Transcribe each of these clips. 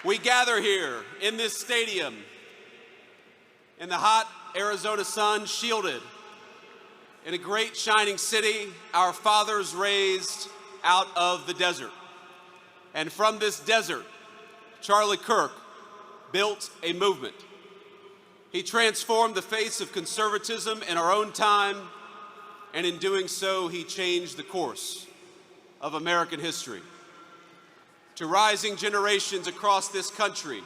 We gather here in this stadium in the hot Arizona sun, shielded in a great shining city our fathers raised out of the desert. And from this desert, Charlie Kirk built a movement. He transformed the face of conservatism in our own time, and in doing so, he changed the course of American history. To rising generations across this country,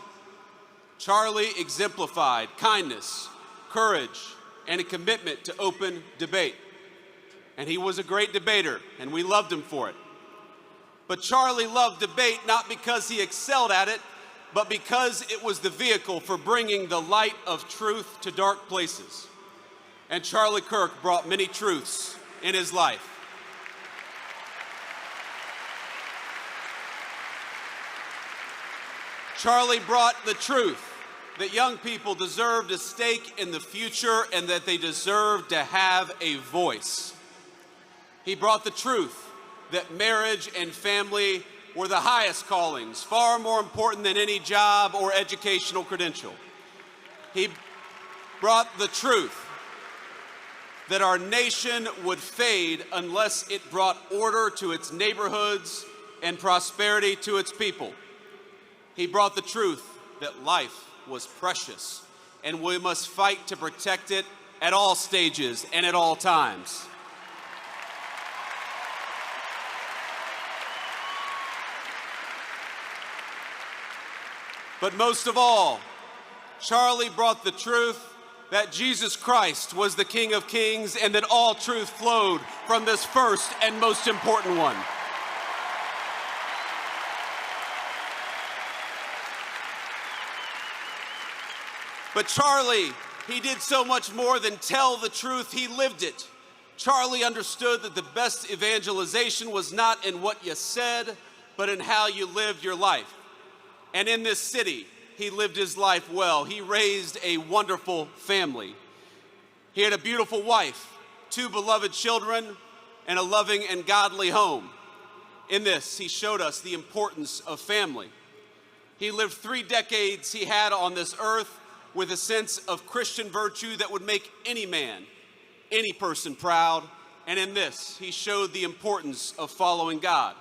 Charlie exemplified kindness, courage, and a commitment to open debate. And he was a great debater, and we loved him for it. But Charlie loved debate not because he excelled at it, but because it was the vehicle for bringing the light of truth to dark places. And Charlie Kirk brought many truths in his life. Charlie brought the truth that young people deserved a stake in the future and that they deserved to have a voice. He brought the truth that marriage and family were the highest callings, far more important than any job or educational credential. He brought the truth that our nation would fade unless it brought order to its neighborhoods and prosperity to its people. He brought the truth that life was precious and we must fight to protect it at all stages and at all times. But most of all, Charlie brought the truth that Jesus Christ was the King of Kings and that all truth flowed from this first and most important one. But Charlie, he did so much more than tell the truth, he lived it. Charlie understood that the best evangelization was not in what you said, but in how you lived your life. And in this city, he lived his life well. He raised a wonderful family. He had a beautiful wife, 2 beloved children, and a loving and godly home. In this, he showed us the importance of family. He lived 3 decades he had on this earth with a sense of Christian virtue that would make any man, any person proud. And in this, he showed the importance of following God.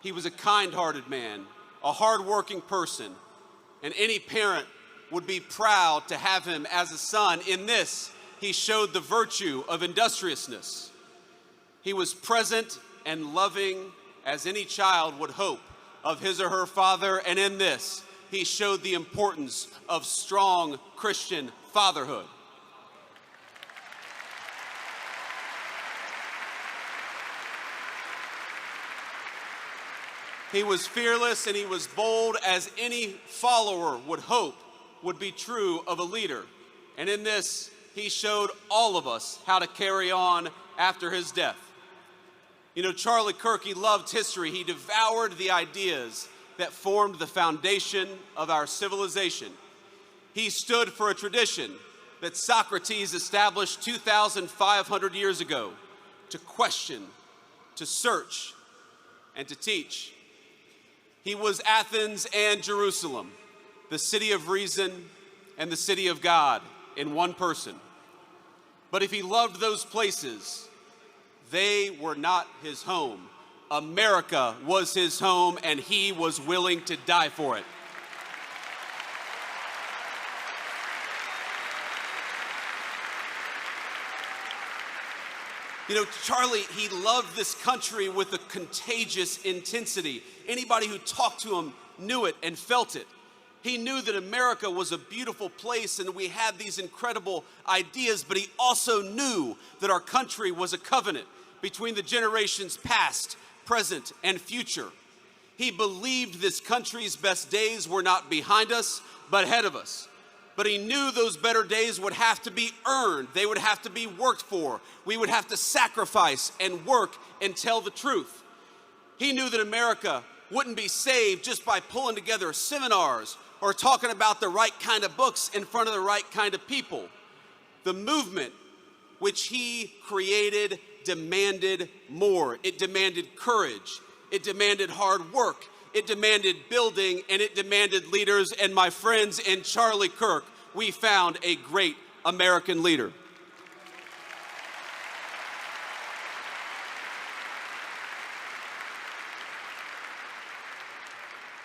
He was a kind-hearted man, a hard-working person, and any parent would be proud to have him as a son. In this, he showed the virtue of industriousness. He was present and loving as any child would hope of his or her father, and in this, he showed the importance of strong Christian fatherhood. He was fearless and he was bold as any follower would hope would be true of a leader. And in this, he showed all of us how to carry on after his death. You know, Charlie Kirk, he loved history. He devoured the ideas that formed the foundation of our civilization. He stood for a tradition that Socrates established 2,500 years ago: to question, to search, and to teach. He was Athens and Jerusalem, the city of reason and the city of God in one person. But if he loved those places, they were not his home. America was his home, and he was willing to die for it. You know, Charlie, he loved this country with a contagious intensity. Anybody who talked to him knew it and felt it. He knew that America was a beautiful place and we had these incredible ideas, but he also knew that our country was a covenant between the generations past, present, and future. He believed this country's best days were not behind us, but ahead of us. But he knew those better days would have to be earned. They would have to be worked for. We would have to sacrifice and work and tell the truth. He knew that America wouldn't be saved just by pulling together seminars or talking about the right kind of books in front of the right kind of people. The movement which he created demanded more. It demanded courage. It demanded hard work. it demanded building, and it demanded leaders. And my friends, in Charlie Kirk, we found a great American leader.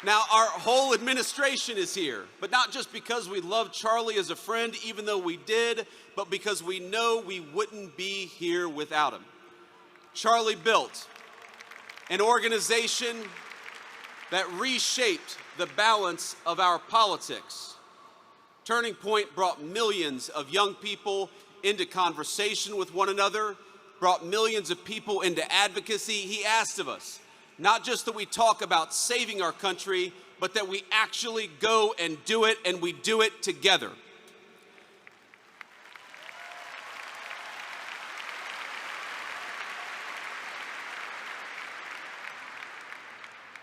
Now, our whole administration is here, but not just because we love Charlie as a friend, even though we did, but because we know we wouldn't be here without him. Charlie built an organization that reshaped the balance of our politics. Turning Point brought millions of young people into conversation with one another, brought millions of people into advocacy. He asked of us, not just that we talk about saving our country, but that we actually go and do it, and we do it together.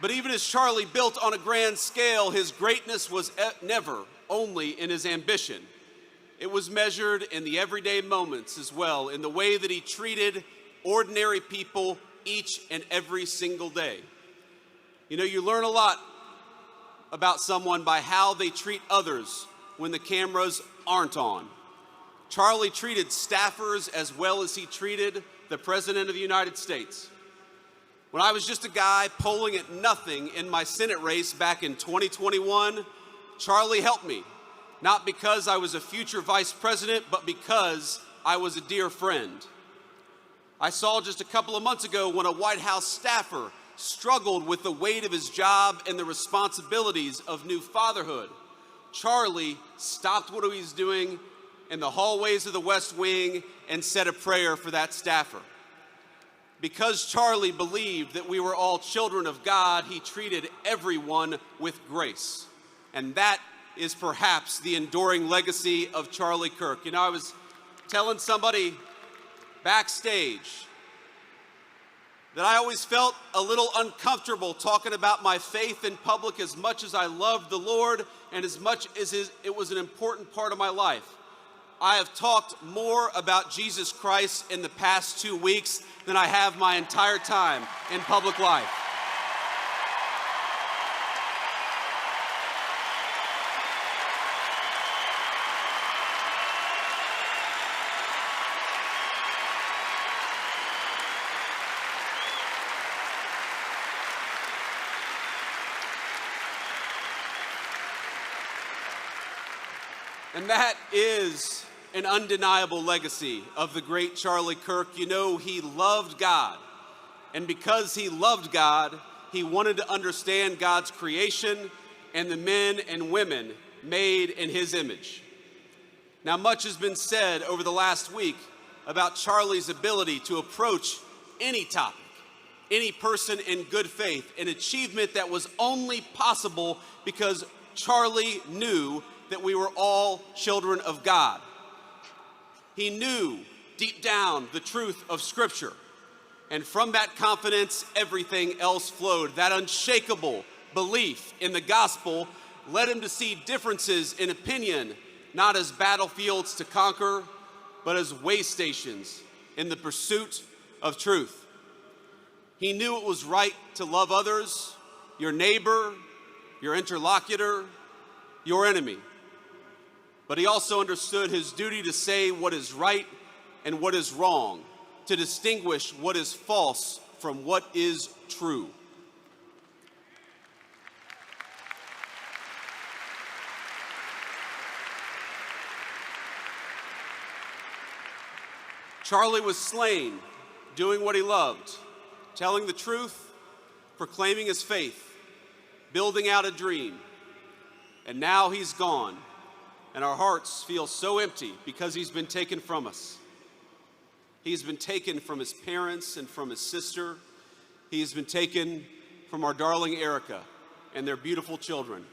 But even as Charlie built on a grand scale, his greatness was never only in his ambition. It was measured in the everyday moments as well, in the way that he treated ordinary people each and every single day. You know, you learn a lot about someone by how they treat others when the cameras aren't on. Charlie treated staffers as well as he treated the President of the United States. When I was just a guy polling at nothing in my Senate race back in 2021, Charlie helped me, not because I was a future vice president, but because I was a dear friend. I saw just a couple of months ago when a White House staffer struggled with the weight of his job and the responsibilities of new fatherhood. Charlie stopped what he was doing in the hallways of the West Wing and said a prayer for that staffer. Because Charlie believed that we were all children of God, he treated everyone with grace. And that is perhaps the enduring legacy of Charlie Kirk. You know, I was telling somebody backstage that I always felt a little uncomfortable talking about my faith in public as much as I loved the Lord and as much as it was an important part of my life. I have talked more about Jesus Christ in the past 2 weeks than I have my entire time in public life. And that is an undeniable legacy of the great Charlie Kirk. You know, he loved God. And because he loved God, he wanted to understand God's creation and the men and women made in his image. Now, much has been said over the last week about Charlie's ability to approach any topic, any person in good faith, an achievement that was only possible because Charlie knew that we were all children of God. He knew deep down the truth of Scripture. And from that confidence, everything else flowed. That unshakable belief in the gospel led him to see differences in opinion, not as battlefields to conquer, but as way stations in the pursuit of truth. He knew it was right to love others, your neighbor, your interlocutor, your enemy. But he also understood his duty to say what is right and what is wrong, to distinguish what is false from what is true. Charlie was slain doing what he loved, telling the truth, proclaiming his faith, building out a dream. And now he's gone, and our hearts feel so empty because he's been taken from us. He's been taken from his parents and from his sister. He's been taken from our darling Erika and their beautiful children.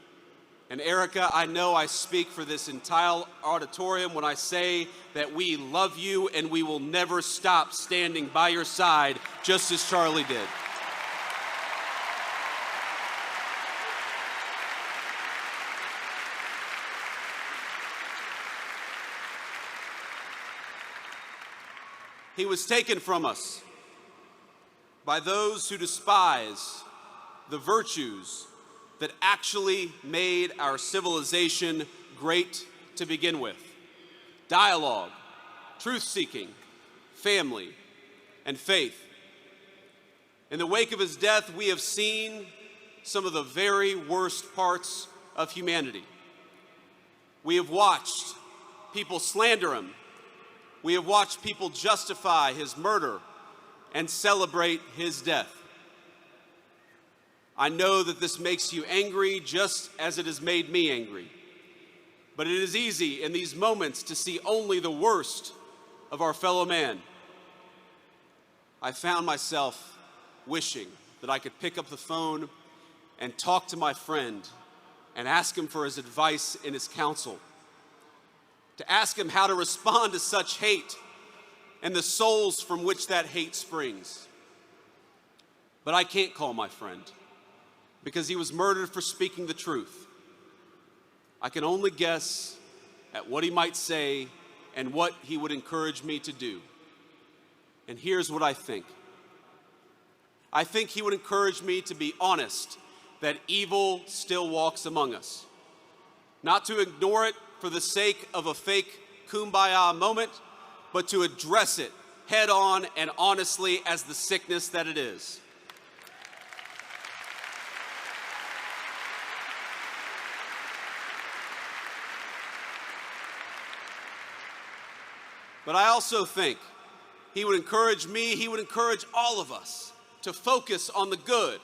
And Erika, I know I speak for this entire auditorium when I say that we love you and we will never stop standing by your side, just as Charlie did. He was taken from us by those who despise the virtues that actually made our civilization great to begin with: dialogue, truth-seeking, family, and faith. In the wake of his death, we have seen some of the very worst parts of humanity. We have watched people slander him. We have watched people justify his murder and celebrate his death. I know that this makes you angry just as it has made me angry. But it is easy in these moments to see only the worst of our fellow man. I found myself wishing that I could pick up the phone and talk to my friend and ask him for his advice and his counsel, to ask him how to respond to such hate and the souls from which that hate springs. But I can't call my friend because he was murdered for speaking the truth. I can only guess at what he might say and what he would encourage me to do. And here's what I think. I think he would encourage me to be honest that evil still walks among us, not to ignore it for the sake of a fake kumbaya moment, but to address it head on and honestly as the sickness that it is. But I also think he would encourage me, he would encourage all of us to focus on the good.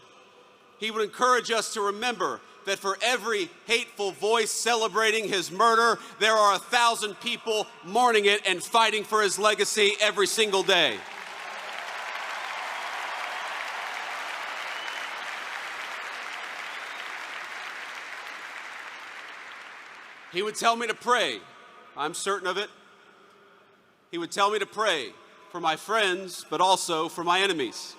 He would encourage us to remember that for every hateful voice celebrating his murder, there are 1,000 people mourning it and fighting for his legacy every single day. He would tell me to pray. I'm certain of it. He would tell me to pray for my friends, but also for my enemies.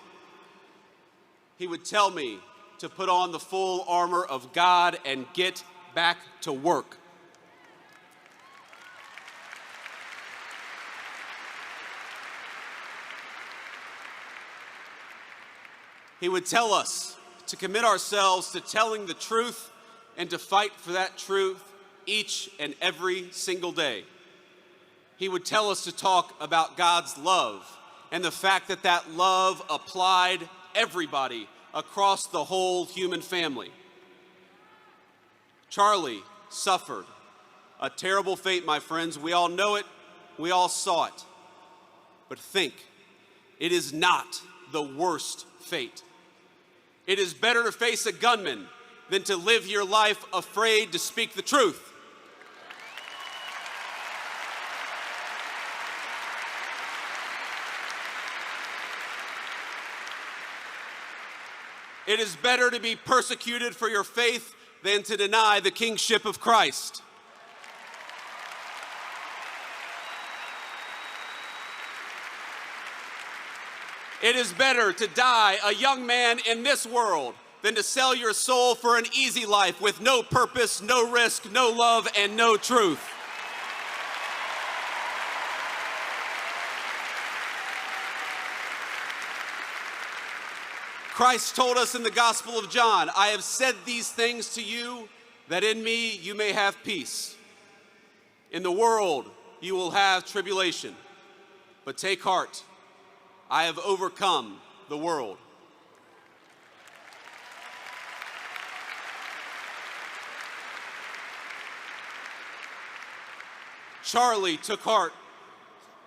He would tell me to put on the full armor of God and get back to work. He would tell us to commit ourselves to telling the truth and to fight for that truth each and every single day. He would tell us to talk about God's love and the fact that that love applied everybody across the whole human family. Charlie suffered a terrible fate, my friends. We all know it. We all saw it. But think, it is not the worst fate. It is better to face a gunman than to live your life afraid to speak the truth. It is better to be persecuted for your faith than to deny the kingship of Christ. It is better to die a young man in this world than to sell your soul for an easy life with no purpose, no risk, no love, and no truth. Christ told us in the Gospel of John, I have said these things to you, that in me you may have peace. In the world you will have tribulation, but take heart, I have overcome the world. Charlie took heart,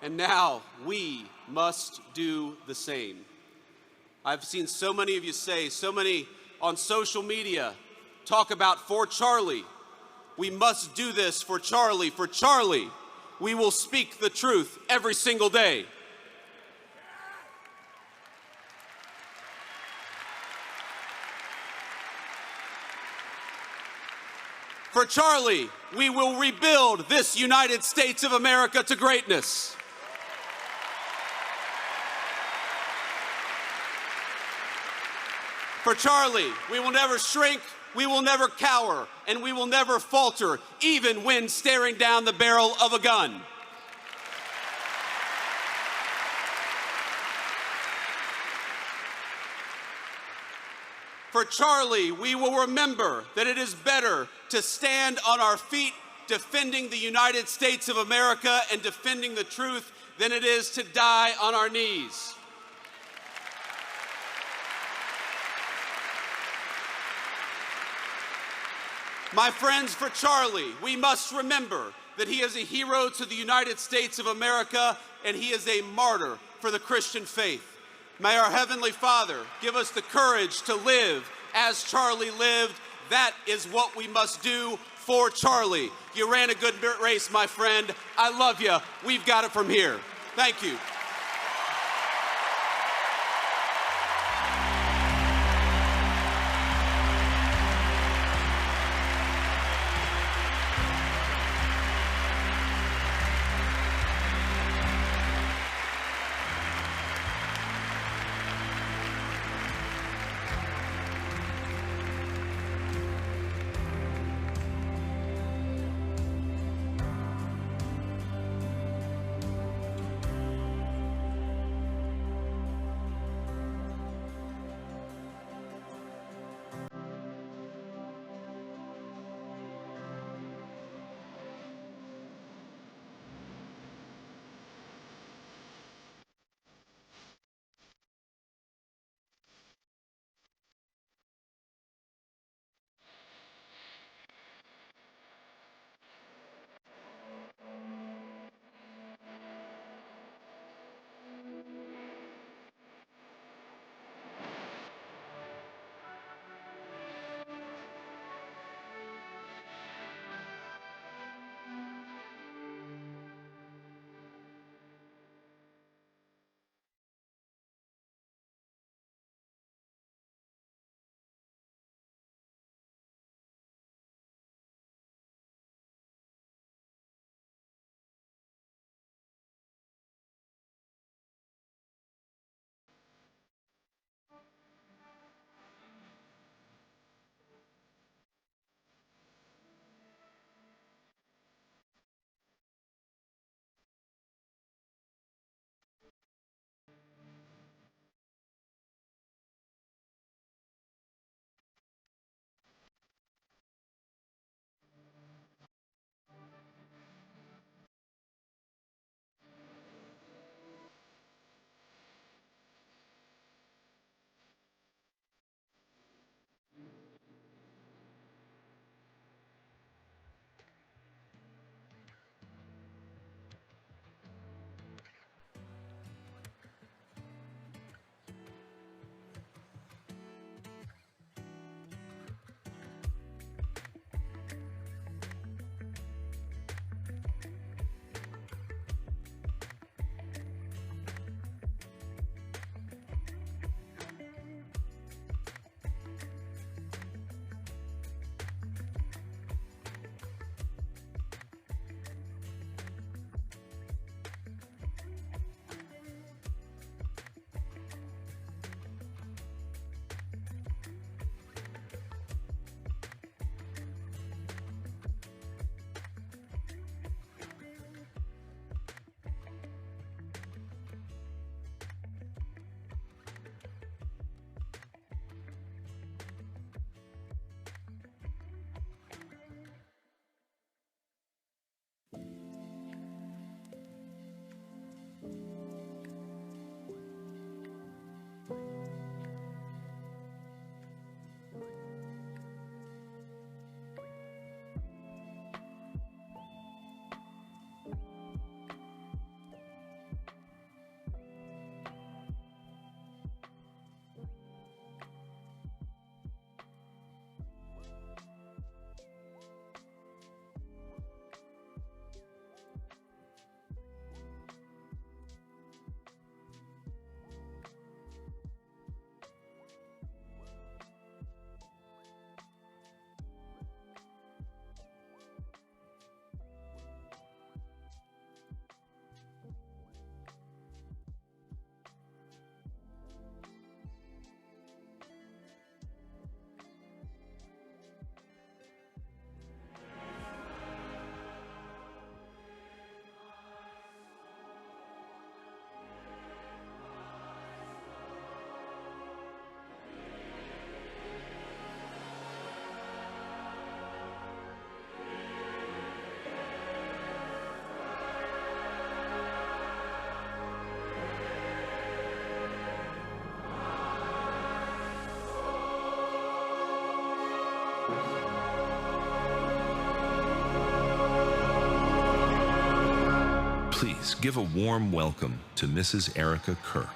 and now we must do the same. I've seen so many of you say, so many on social media, talk about for Charlie. We must do this for Charlie. For Charlie, we will speak the truth every single day. For Charlie, we will rebuild this United States of America to greatness. For Charlie, we will never shrink, we will never cower, and we will never falter, even when staring down the barrel of a gun. For Charlie, we will remember that it is better to stand on our feet defending the United States of America and defending the truth than it is to die on our knees. My friends, for Charlie, we must remember that he is a hero to the United States of America and he is a martyr for the Christian faith. May our Heavenly Father give us the courage to live as Charlie lived. That is what we must do for Charlie. You ran a good race, my friend. I love you. We've got it from here. Thank you. Please give a warm welcome to Mrs. Erika Kirk.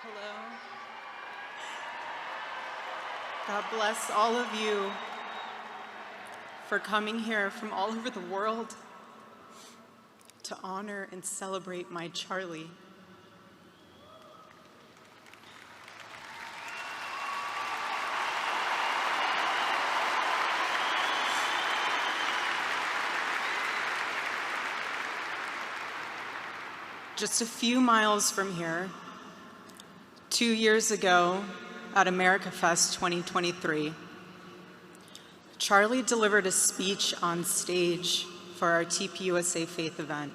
Hello. God bless all of you for coming here from all over the world to honor and celebrate my Charlie. Just a few miles from here, 2 years ago at America Fest 2023, Charlie delivered a speech on stage for our TPUSA Faith event.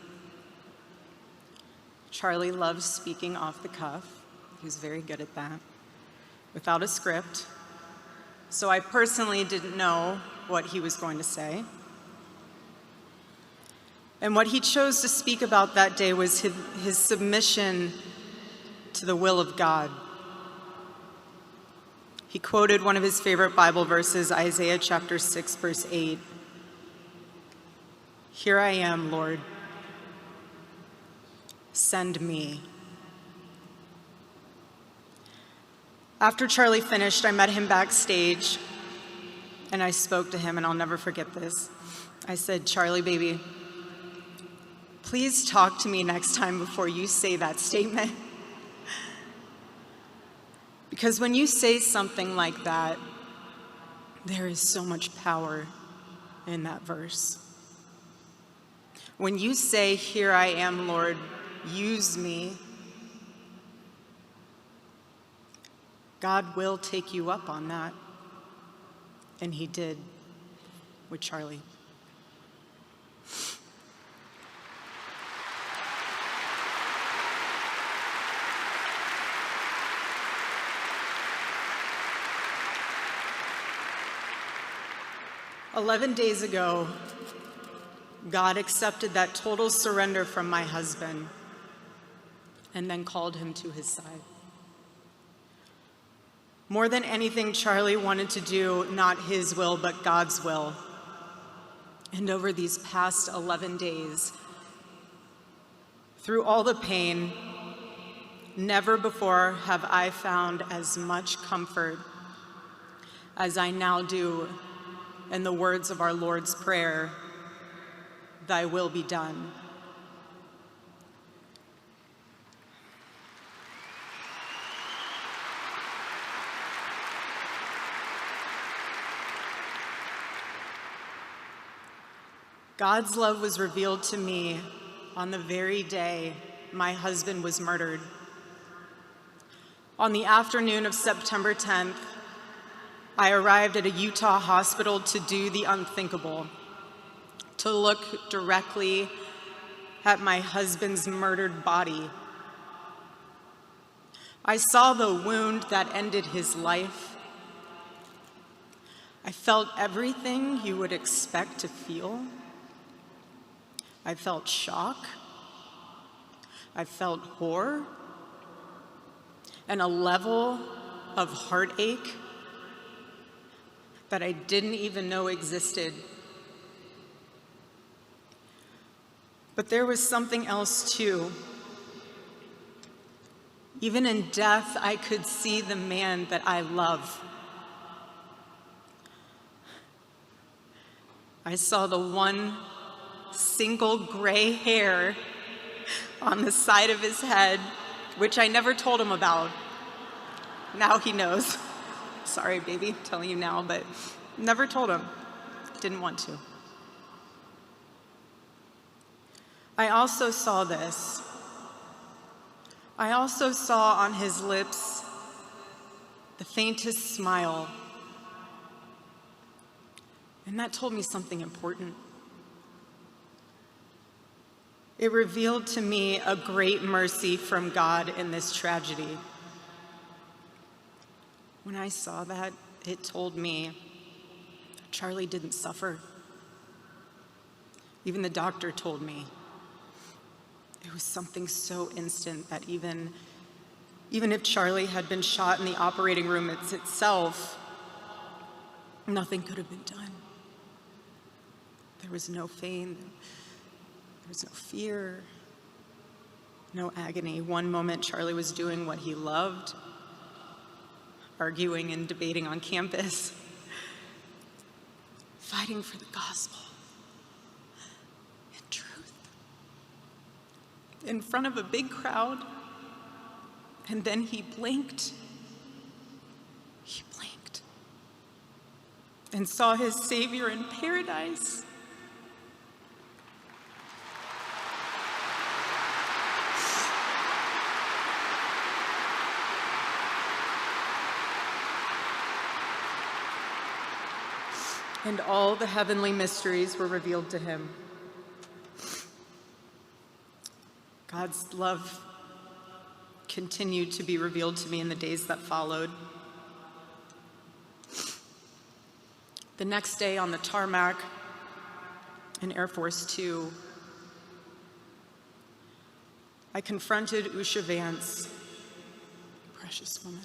Charlie loves speaking off the cuff. He was very good at that, without a script. So I personally didn't know what he was going to say. And what he chose to speak about that day was his submission to the will of God. He quoted one of his favorite Bible verses, Isaiah chapter 6, verse 8. "Here I am, Lord. Send me." After Charlie finished, I met him backstage, and I spoke to him, and I'll never forget this. I said, "Charlie, baby, please talk to me next time before you say that statement." Because when you say something like that, there is so much power in that verse. When you say, "Here I am, Lord, use me," God will take you up on that. And he did with Charlie. "11 days ago, God accepted that total surrender from my husband and then called him to his side. More than anything, Charlie wanted to do not his will, but God's will. And over these past 11 days, through all the pain, never before have I found as much comfort as I now do in the words of our Lord's Prayer, 'Thy will be done.' God's love was revealed to me on the very day my husband was murdered. On the afternoon of September 10th, I arrived at a Utah hospital to do the unthinkable, to look directly at my husband's murdered body. I saw the wound that ended his life. I felt everything you would expect to feel. I felt shock. I felt horror and a level of heartache that I didn't even know existed. But there was something else too. Even in death, I could see the man that I love. I saw the one single gray hair on the side of his head, which I never told him about. Now he knows. Sorry, baby, I'm telling you now, but never told him. Didn't want to. I also saw this. I also saw on his lips the faintest smile. And that told me something important. It revealed to me a great mercy from God in this tragedy. When I saw that, it told me Charlie didn't suffer. Even the doctor told me. It was something so instant that even if Charlie had been shot in the operating room itself, nothing could have been done. There was no pain, there was no fear, no agony. One moment, Charlie was doing what he loved, arguing and debating on campus, fighting for the gospel and truth in front of a big crowd. And then he blinked. He blinked and saw his Savior in paradise. And all the heavenly mysteries were revealed to him. God's love continued to be revealed to me in the days that followed. The next day on the tarmac in Air Force Two, I confronted Usha Vance, precious woman.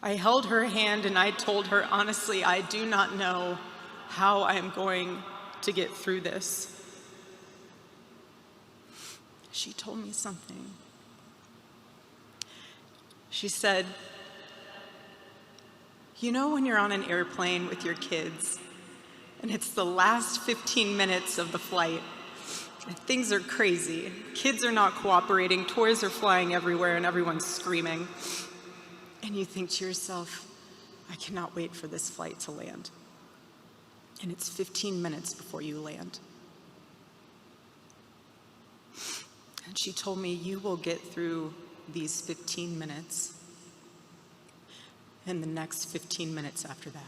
I held her hand and I told her, honestly, I do not know how I am going to get through this. She told me something. She said, you know when you're on an airplane with your kids and it's the last 15 minutes of the flight and things are crazy, kids are not cooperating, toys are flying everywhere and everyone's screaming. And you think to yourself, I cannot wait for this flight to land. And it's 15 minutes before you land. And she told me, you will get through these 15 minutes and the next 15 minutes after that.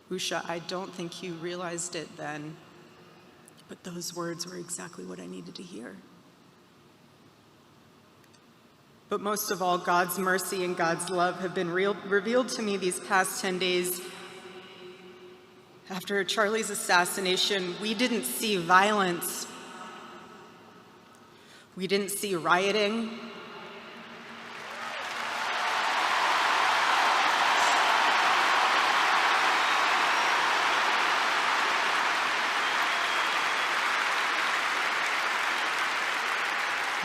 Usha, I don't think you realized it then, but those words were exactly what I needed to hear. But most of all, God's mercy and God's love have been revealed to me these past 10 days. After Charlie's assassination, we didn't see violence. We didn't see rioting.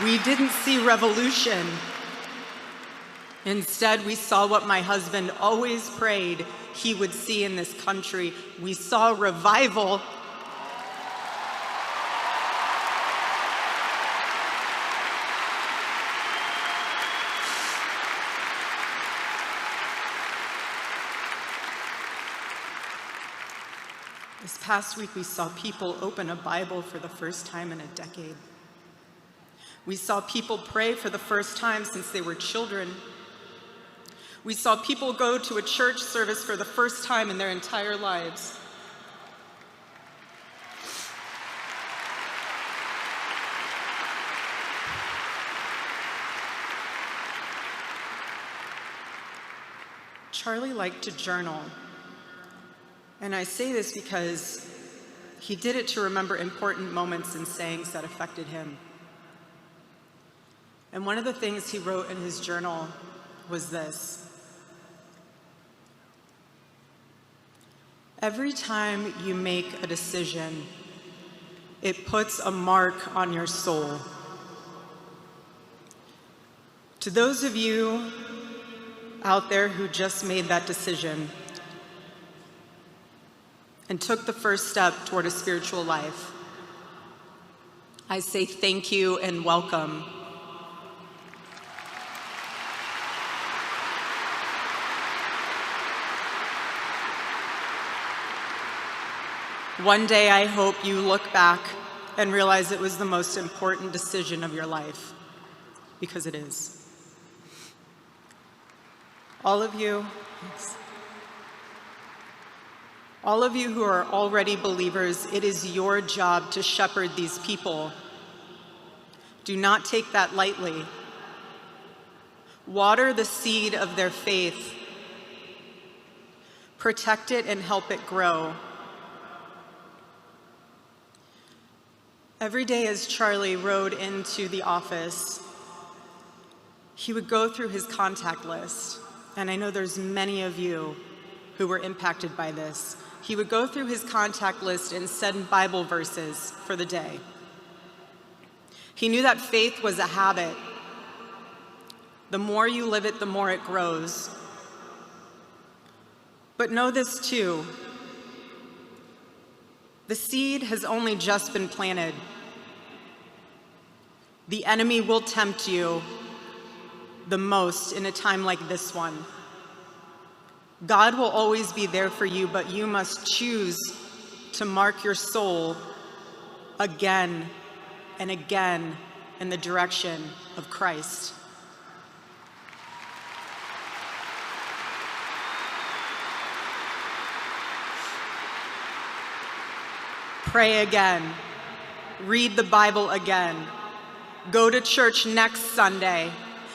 We didn't see revolution. Instead, we saw what my husband always prayed he would see in this country. We saw revival. This past week, we saw people open a Bible for the first time in a decade. We saw people pray for the first time since they were children. We saw people go to a church service for the first time in their entire lives. Charlie liked to journal, and I say this because he did it to remember important moments and sayings that affected him. And one of the things he wrote in his journal was this: every time you make a decision, it puts a mark on your soul. To those of you out there who just made that decision and took the first step toward a spiritual life, I say thank you and welcome. One day I hope you look back and realize it was the most important decision of your life, because it is. All of you who are already believers, it is your job to shepherd these people. Do not take that lightly. Water the seed of their faith. Protect it and help it grow. Every day as Charlie rode into the office, he would go through his contact list. And I know there's many of you who were impacted by this. He would go through his contact list and send Bible verses for the day. He knew that faith was a habit. The more you live it, the more it grows. But know this too: the seed has only just been planted. The enemy will tempt you the most in a time like this one. God will always be there for you, but you must choose to mark your soul again and again in the direction of Christ. Pray again. Read the Bible again. Go to church next Sunday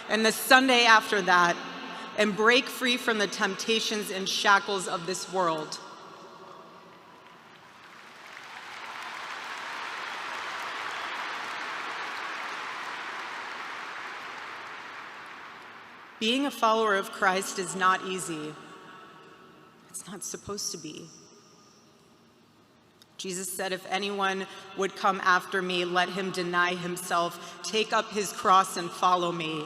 and the Sunday after that, and break free from the temptations and shackles of this world. Being a follower of Christ is not easy. It's not supposed to be. Jesus said, if anyone would come after me, let him deny himself, take up his cross and follow me.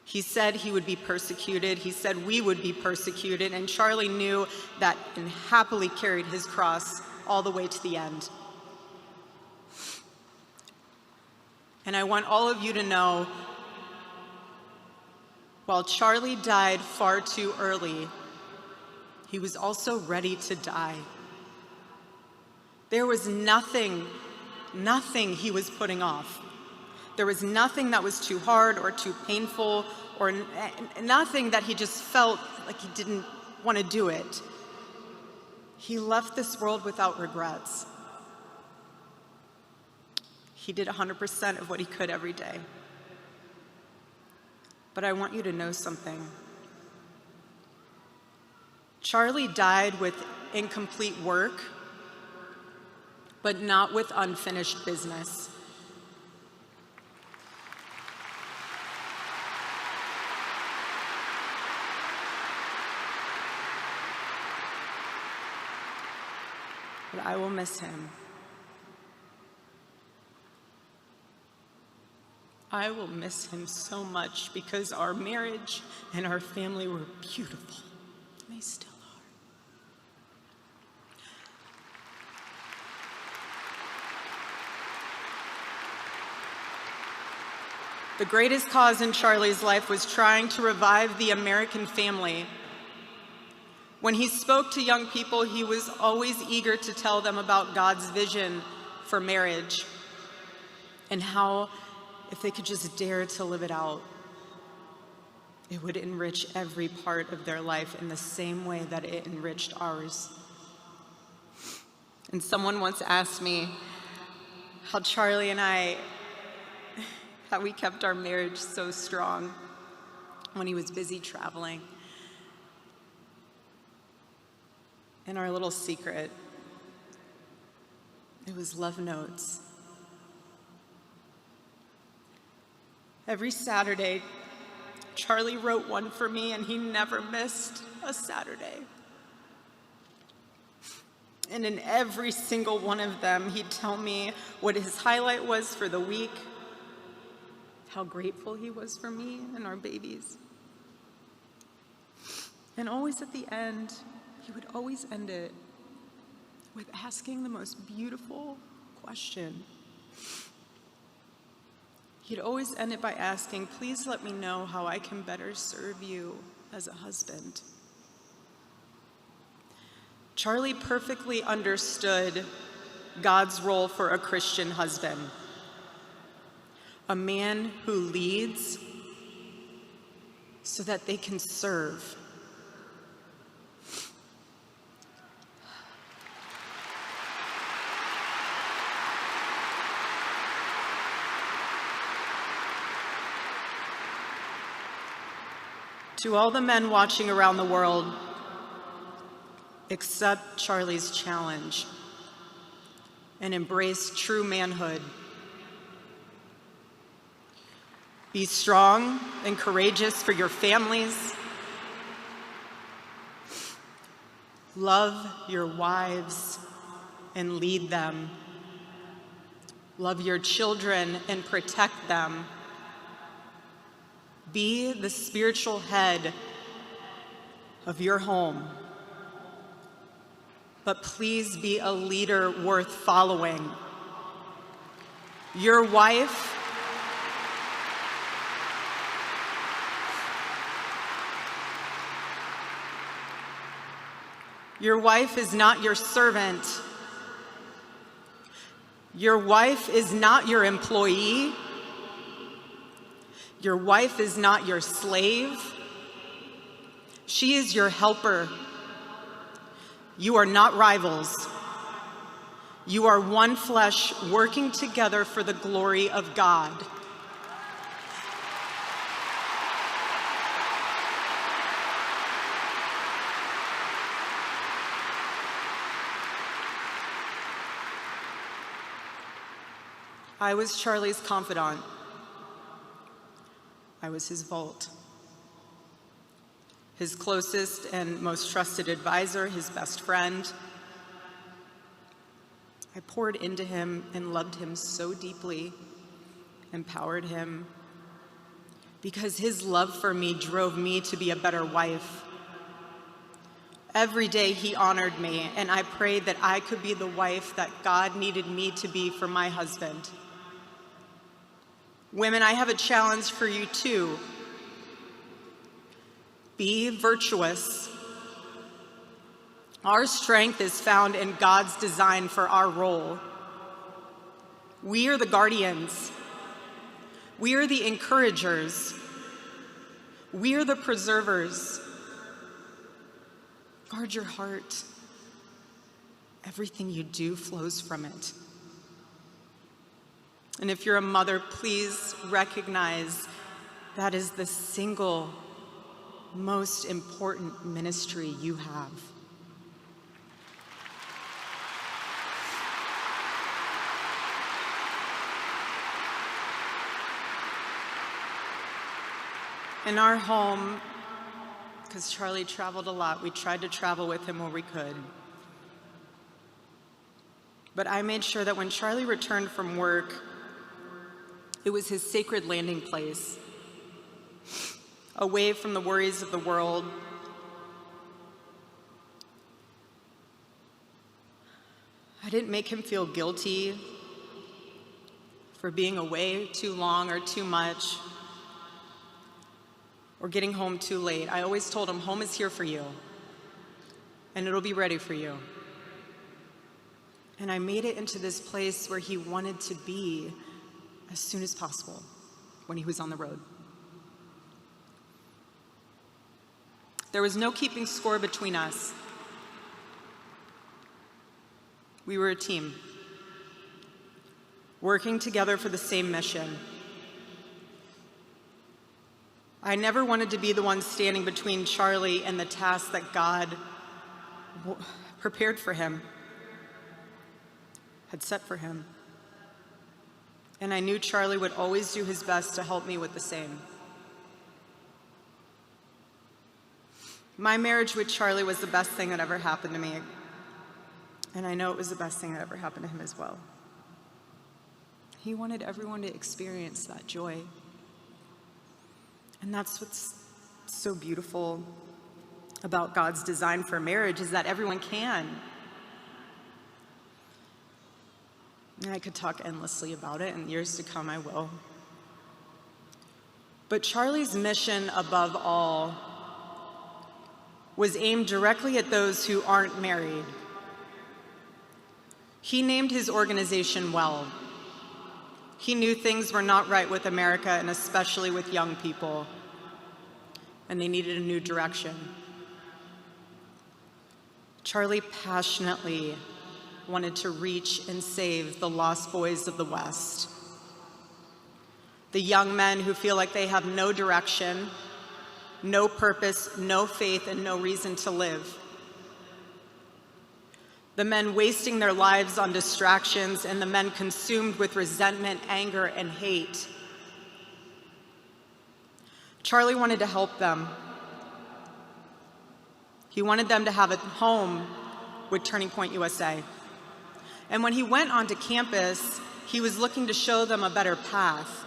He said he would be persecuted. He said we would be persecuted. And Charlie knew that and happily carried his cross all the way to the end. And I want all of you to know, while Charlie died far too early, he was also ready to die. There was nothing he was putting off. There was nothing that was too hard or too painful, or nothing that he just felt like he didn't want to do it. He left this world without regrets. He did 100% of what he could every day. But I want you to know something. Charlie died with incomplete work, but not with unfinished business. But I will miss him. I will miss him so much, because our marriage and our family were beautiful. They still are. The greatest cause in Charlie's life was trying to revive the American family. When he spoke to young people, he was always eager to tell them about God's vision for marriage. and how, if they could just dare to live it out, it would enrich every part of their life in the same way that it enriched ours. And someone once asked me how Charlie and I, how we kept our marriage so strong when he was busy traveling. And our little secret, it was love notes. Every Saturday, Charlie wrote one for me, and he never missed a Saturday. And in every single one of them, he'd tell me what his highlight was for the week, how grateful he was for me and our babies. And always at the end, he would always end it with asking the most beautiful question. He'd always end it by asking, "Please let me know how I can better serve you as a husband." Charlie perfectly understood God's role for a Christian husband. A man who leads so that they can serve. To all the men watching around the world, accept Charlie's challenge and embrace true manhood. Be strong and courageous for your families. Love your wives and lead them. Love your children and protect them. Be the spiritual head of your home. But please be a leader worth following. Your wife is not your servant. Your wife is not your employee. Your wife is not your slave. She is your helper. You are not rivals. You are one flesh working together for the glory of God. I was Charlie's confidant. I was his vault, his closest and most trusted advisor, his best friend. I poured into him and loved him so deeply, empowered him, because his love for me drove me to be a better wife. Every day he honored me, and I prayed that I could be the wife that God needed me to be for my husband. Women, I have a challenge for you too. Be virtuous. Our strength is found in God's design for our role. We are the guardians. We are the encouragers. We are the preservers. Guard your heart. Everything you do flows from it. And if you're a mother, please recognize that is the single most important ministry you have. In our home, because Charlie traveled a lot, we tried to travel with him where we could. But I made sure that when Charlie returned from work, it was his sacred landing place, away from the worries of the world. I didn't make him feel guilty for being away too long or too much, or getting home too late. I always told him, home is here for you, and it'll be ready for you. And I made it into this place where he wanted to be as soon as possible when he was on the road. There was no keeping score between us. We were a team, working together for the same mission. I never wanted to be the one standing between Charlie and the task that God prepared for him, had set for him. And I knew Charlie would always do his best to help me with the same. My marriage with Charlie was the best thing that ever happened to me. And I know it was the best thing that ever happened to him as well. He wanted everyone to experience that joy. And that's what's so beautiful about God's design for marriage, is that everyone can. And I could talk endlessly about it, and years to come I will. But Charlie's mission above all was aimed directly at those who aren't married. He named his organization well. He knew things were not right with America, and especially with young people, and they needed a new direction. Charlie passionately wanted to reach and save the lost boys of the West, the young men who feel like they have no direction, no purpose, no faith, and no reason to live. The men wasting their lives on distractions, and the men consumed with resentment, anger, and hate. Charlie wanted to help them. He wanted them to have a home with Turning Point USA. And when he went onto campus, he was looking to show them a better path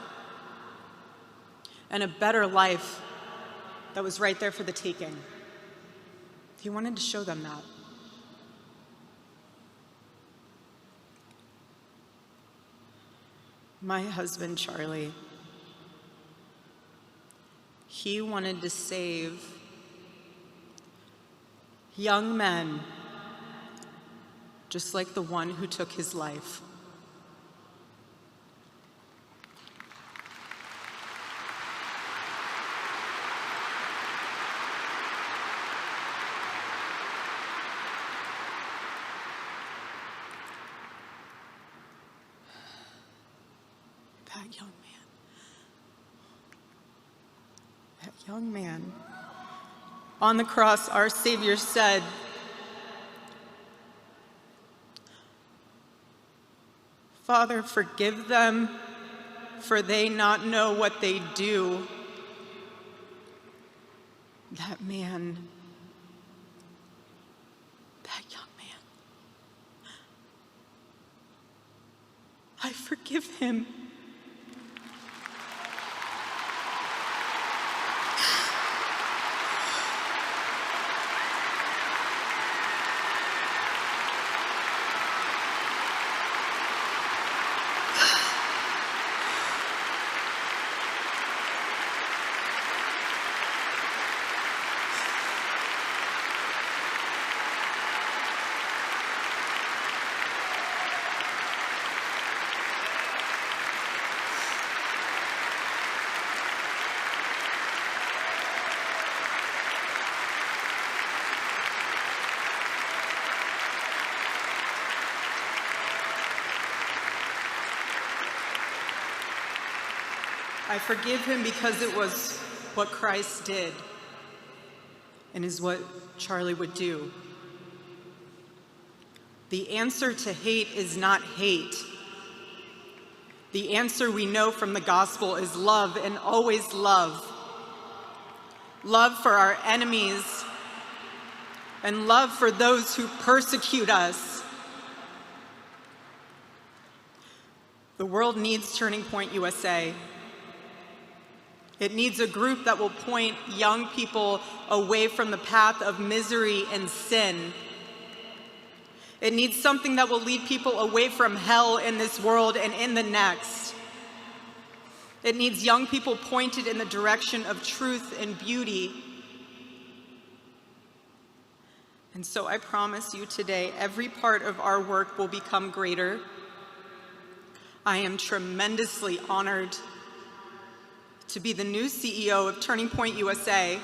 and a better life that was right there for the taking. He wanted to show them that. My husband, Charlie, he wanted to save young men just like the one who took his life. That young man. On the cross, our Savior said, "Father, forgive them, for they not know what they do." That man, that young man, I forgive him. I forgive him because it was what Christ did and is what Charlie would do. The answer to hate is not hate. The answer we know from the gospel is love, and always love. Love for our enemies and love for those who persecute us. The world needs Turning Point USA. It needs a group that will point young people away from the path of misery and sin. It needs something that will lead people away from hell in this world and in the next. It needs young people pointed in the direction of truth and beauty. And so I promise you today, every part of our work will become greater. I am tremendously honored to be the new CEO of Turning Point USA.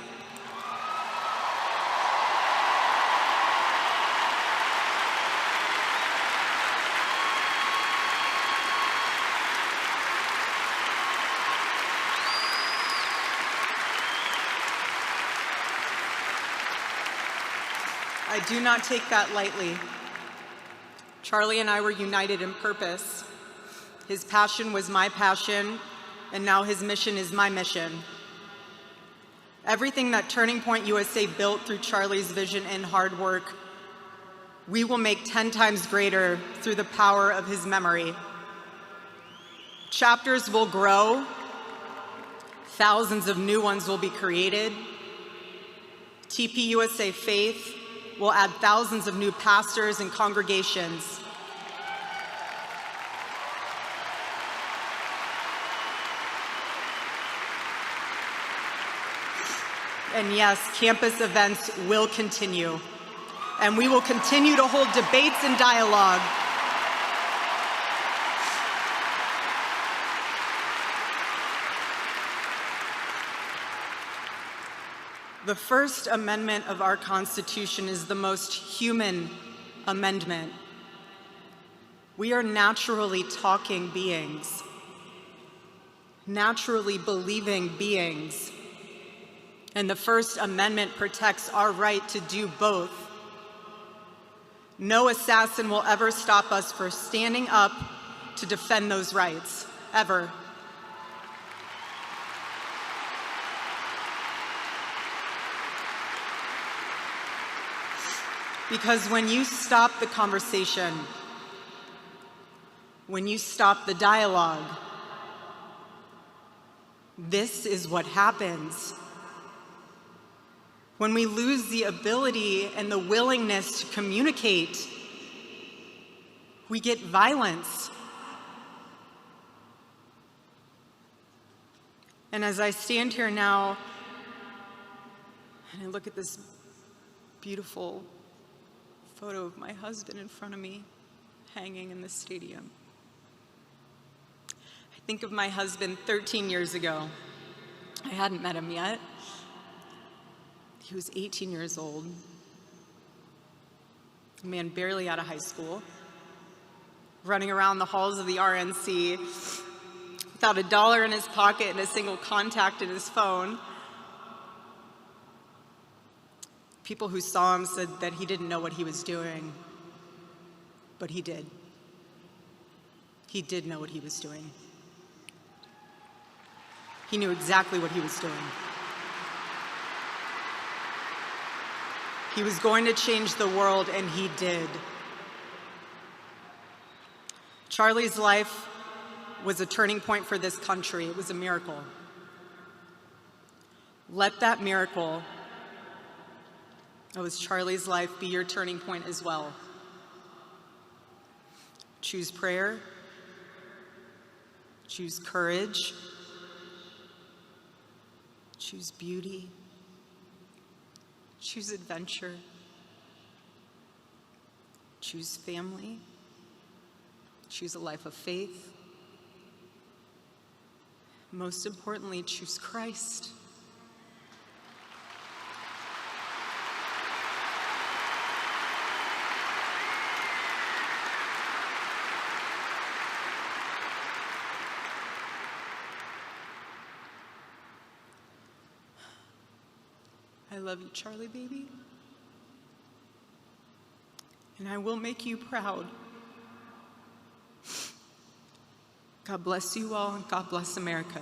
I do not take that lightly. Charlie and I were united in purpose. His passion was my passion, and now his mission is my mission. Everything that Turning Point USA built through Charlie's vision and hard work, we will make 10 times greater through the power of his memory. Chapters will grow, thousands of new ones will be created. TPUSA Faith will add thousands of new pastors and congregations. And yes, campus events will continue, and we will continue to hold debates and dialogue. The First Amendment of our Constitution is the most human amendment. We are naturally talking beings, naturally believing beings, and the First Amendment protects our right to do both. No assassin will ever stop us from standing up to defend those rights, ever. Because when you stop the conversation, when you stop the dialogue, this is what happens. When we lose the ability and the willingness to communicate, we get violence. And as I stand here now, and I look at this beautiful photo of my husband in front of me, hanging in the stadium, I think of my husband 13 years ago. I hadn't met him yet. He was 18 years old, a man barely out of high school, running around the halls of the RNC without $1 in his pocket and a single contact in his phone. People who saw him said that he didn't know what he was doing, but he did. He did know what he was doing. He knew exactly what he was doing. He was going to change the world, and he did. Charlie's life was a turning point for this country. It was a miracle. Let that miracle that was Charlie's life be your turning point as well. Choose prayer. Choose courage. Choose beauty. Choose adventure. Choose family. Choose a life of faith. Most importantly, choose Christ. I love you, Charlie, baby. And I will make you proud. God bless you all, and God bless America.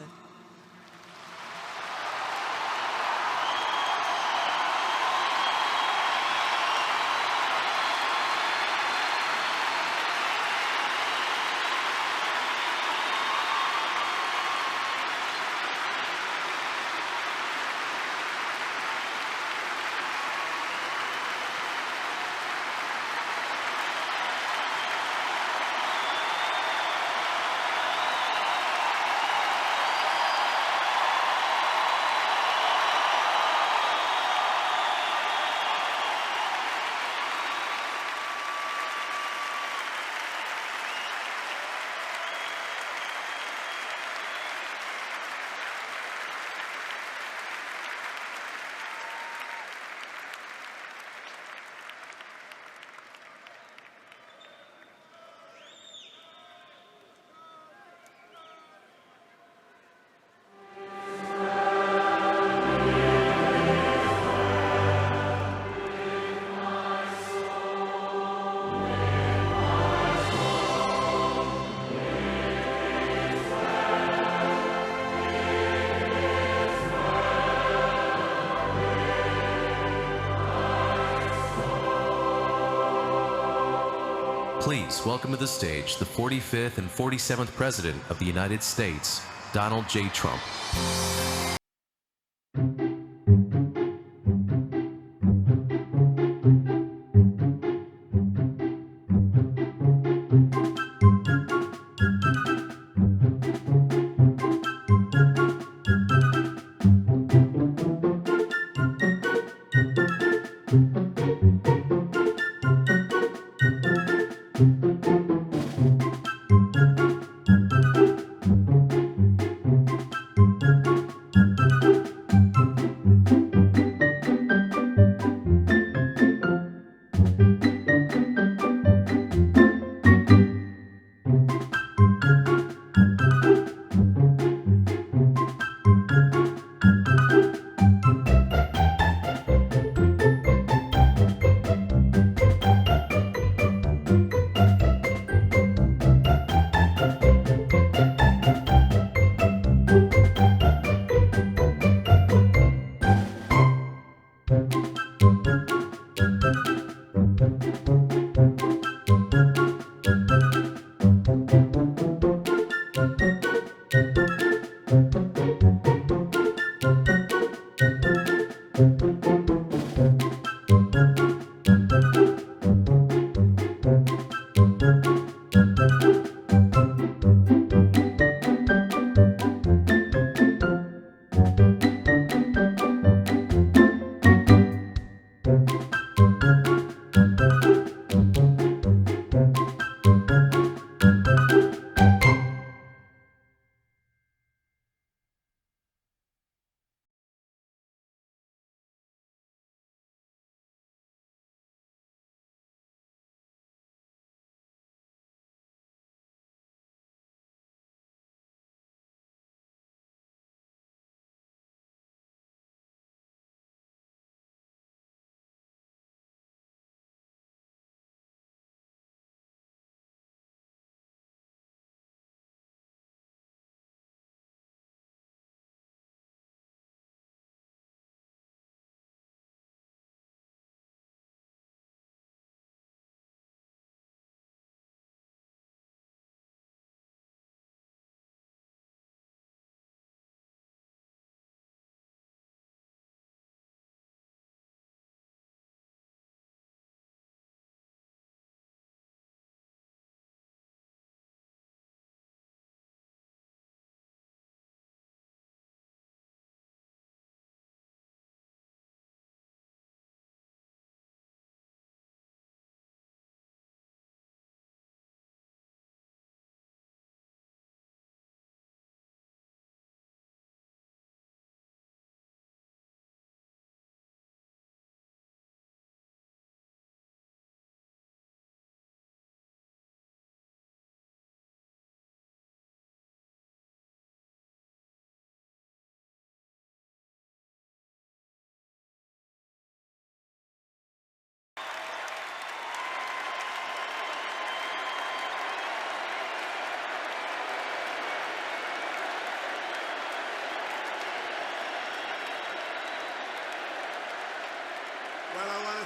Please welcome to the stage the 45th and 47th President of the United States, Donald J. Trump.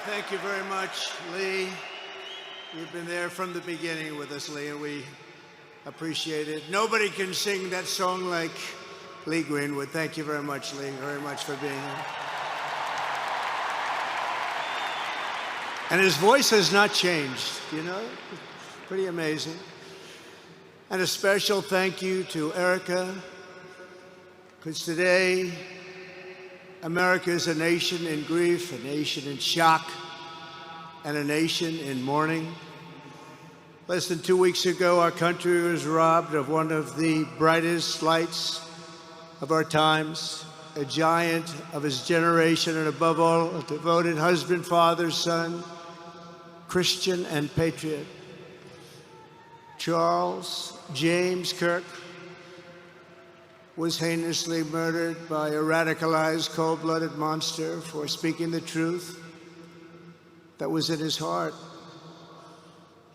Thank you very much, Lee. You've been there from the beginning with us, Lee, and we appreciate it. Nobody can sing that song like Lee Greenwood. Thank you very much, Lee, very much for being here. And his voice has not changed, you know? Pretty amazing. And a special thank you to Erika, because today, America is a nation in grief, a nation in shock, and a nation in mourning. Less than 2 weeks ago, our country was robbed of one of the brightest lights of our times, a giant of his generation, and above all, a devoted husband, father, son, Christian, and patriot. Charles James Kirk was heinously murdered by a radicalized, cold-blooded monster for speaking the truth that was in his heart.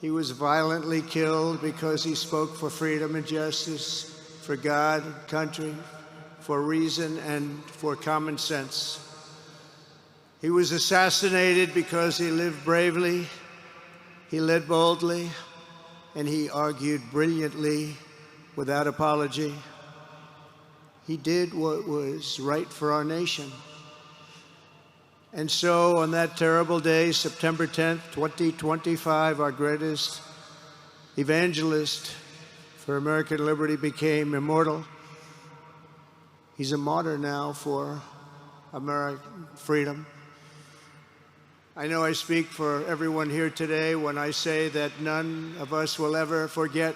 He was violently killed because he spoke for freedom and justice, for God, country, for reason, and for common sense. He was assassinated because he lived bravely, he led boldly, and he argued brilliantly without apology. He did what was right for our nation. And so on that terrible day, September 10th, 2025, our greatest evangelist for American liberty became immortal. He's a martyr now for American freedom. I know I speak for everyone here today when I say that none of us will ever forget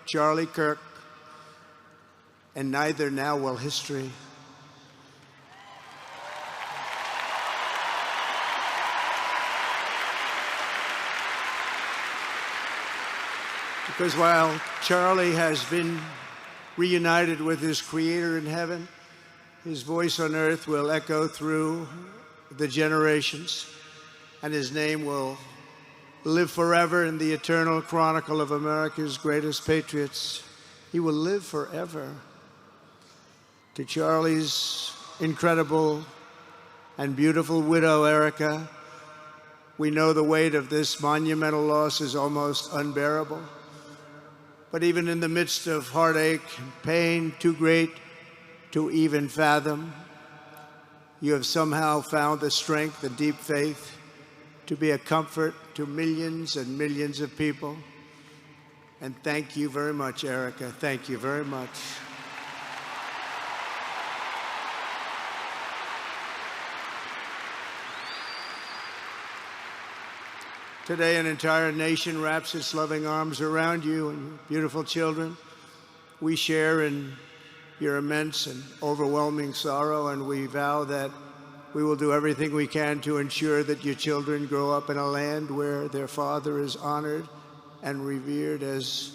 Charlie Kirk, and neither now will history. Because while Charlie has been reunited with his Creator in heaven, his voice on earth will echo through the generations, and his name will live forever in the eternal chronicle of America's greatest patriots. He will live forever. To Charlie's incredible and beautiful widow, Erika, we know the weight of this monumental loss is almost unbearable. But even in the midst of heartache and pain too great to even fathom, you have somehow found the strength and deep faith to be a comfort to millions and millions of people. And thank you very much, Erika. Thank you very much. Today, an entire nation wraps its loving arms around you and your beautiful children. We share in your immense and overwhelming sorrow, and we vow that we will do everything we can to ensure that your children grow up in a land where their father is honored and revered as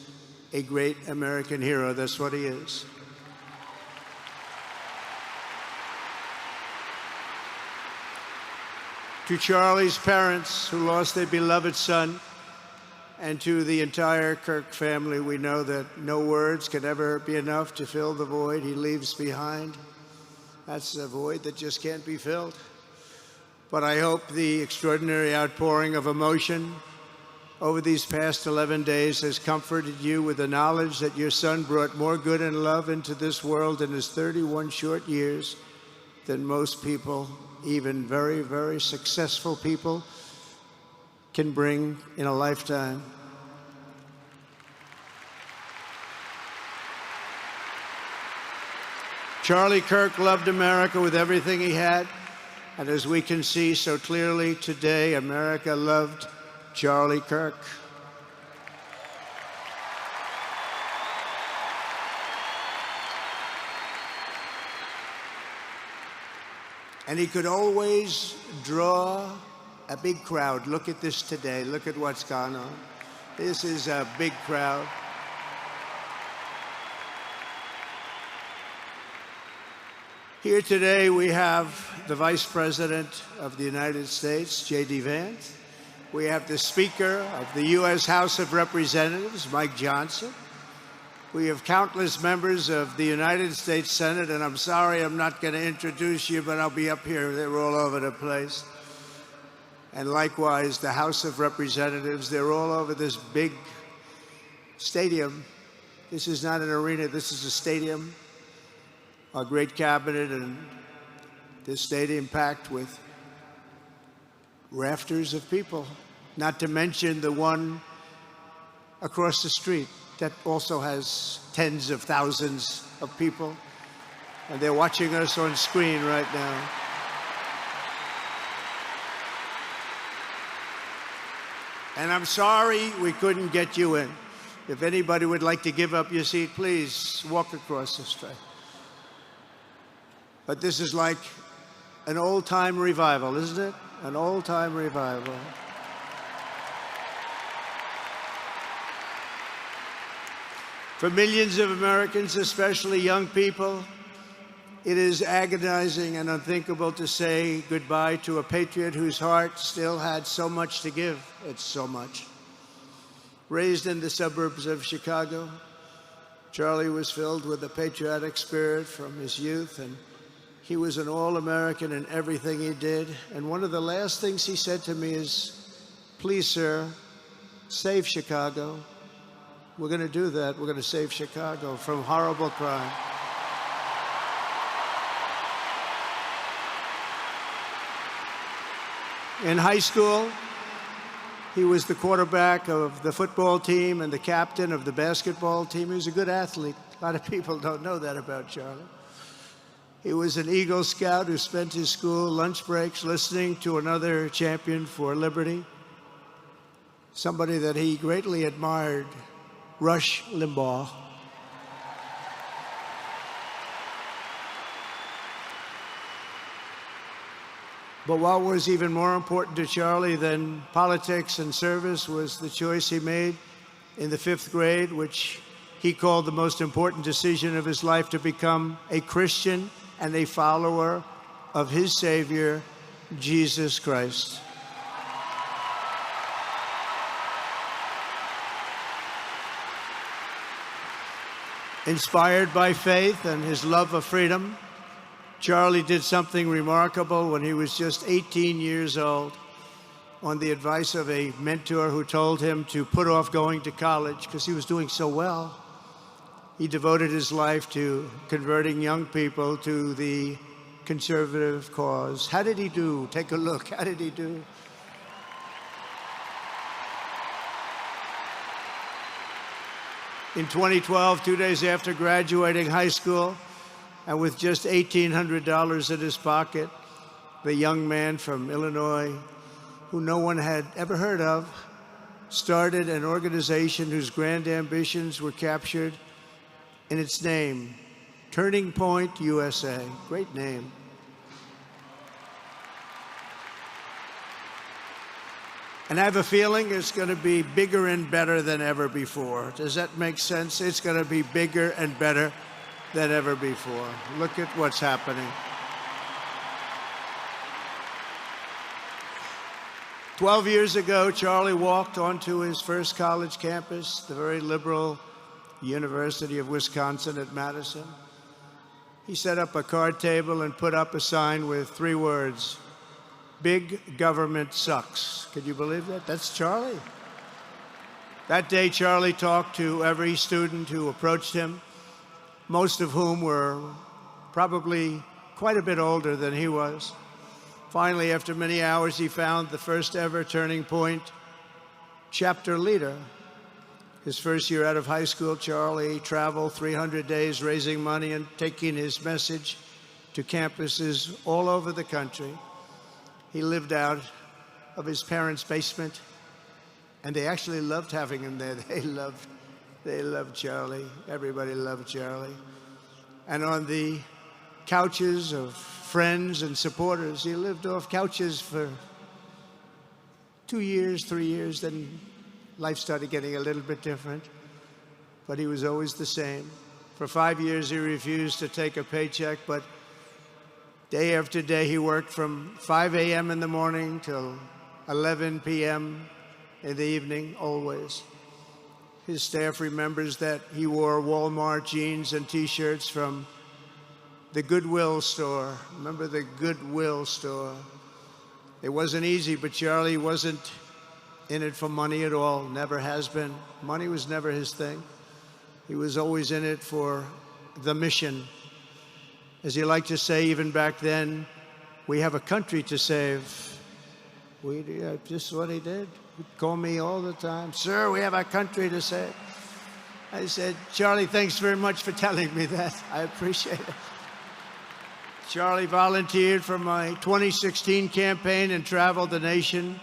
a great American hero. That's what he is. To Charlie's parents who lost their beloved son, and to the entire Kirk family, we know that no words can ever be enough to fill the void he leaves behind. That's a void that just can't be filled. But I hope the extraordinary outpouring of emotion over these past 11 days has comforted you with the knowledge that your son brought more good and love into this world in his 31 short years than most people, even very, very successful people, can bring in a lifetime. Charlie Kirk loved America with everything he had, and as we can see so clearly today, America loved Charlie Kirk. And he could always draw a big crowd. Look at this today. Look at what's gone on. This is a big crowd. Here today we have the Vice President of the United States, J.D. Vance. We have the Speaker of the U.S. House of Representatives, Mike Johnson. We have countless members of the United States Senate, and I'm sorry I'm not going to introduce you, but I'll be up here. They're all over the place. And likewise, the House of Representatives, they're all over this big stadium. This is not an arena, this is a stadium. Our great cabinet and this stadium packed with rafters of people, not to mention the one across the street that also has tens of thousands of people, and they're watching us on screen right now. And I'm sorry we couldn't get you in. If anybody would like to give up your seat, please walk across the street. But this is like an old-time revival, isn't it? An old-time revival. For millions of Americans, especially young people, it is agonizing and unthinkable to say goodbye to a patriot whose heart still had so much to give. It's so much. Raised in the suburbs of Chicago, Charlie was filled with a patriotic spirit from his youth, and he was an all-American in everything he did. And one of the last things he said to me is, "Please, sir, save Chicago. We're going to do that. We're going to save Chicago from horrible crime. In high school, he was the quarterback of the football team and the captain of the basketball team. He was a good athlete. A lot of people don't know that about Charlie. He was an Eagle Scout who spent his school lunch breaks listening to another champion for liberty, somebody that he greatly admired, Rush Limbaugh. But what was even more important to Charlie than politics and service was the choice he made in the 5th grade, which he called the most important decision of his life, to become a Christian and a follower of his Savior, Jesus Christ. Inspired by faith and his love of freedom, Charlie did something remarkable when he was just 18 years old. On the advice of a mentor who told him to put off going to college because he was doing so well, he devoted his life to converting young people to the conservative cause. How did he do? Take a look. How did he do? In 2012, 2 days after graduating high school, and with just $1,800 in his pocket, the young man from Illinois, who no one had ever heard of, started an organization whose grand ambitions were captured in its name, Turning Point USA. Great name. And I have a feeling it's going to be bigger and better than ever before. Does that make sense? It's going to be bigger and better than ever before. Look at what's happening. 12 years ago, Charlie walked onto his first college campus, the very liberal University of Wisconsin at Madison. He set up a card table and put up a sign with 3 words, "Big government sucks." Could you believe that? That's Charlie. That day, Charlie talked to every student who approached him, most of whom were probably quite a bit older than he was. Finally, after many hours, he found the first ever Turning Point chapter leader. His first year out of high school, Charlie traveled 300 days raising money and taking his message to campuses all over the country. He lived out of his parents' basement, and they actually loved having him there. They loved Charlie. Everybody loved Charlie. And on the couches of friends and supporters, he lived off couches for 2 years, 3 years, then life started getting a little bit different, but he was always the same. For 5 years, he refused to take a paycheck, but day after day, he worked from 5 a.m. in the morning till 11 p.m. in the evening, always. His staff remembers that he wore Walmart jeans and T-shirts from the Goodwill store. Remember the Goodwill store? It wasn't easy, but Charlie wasn't in it for money at all, never has been. Money was never his thing. He was always in it for the mission. As he liked to say even back then, we have a country to save. Just what he did. He'd call me all the time, "Sir, we have a country to save." I said, "Charlie, thanks very much for telling me that. I appreciate it." Charlie volunteered for my 2016 campaign and traveled the nation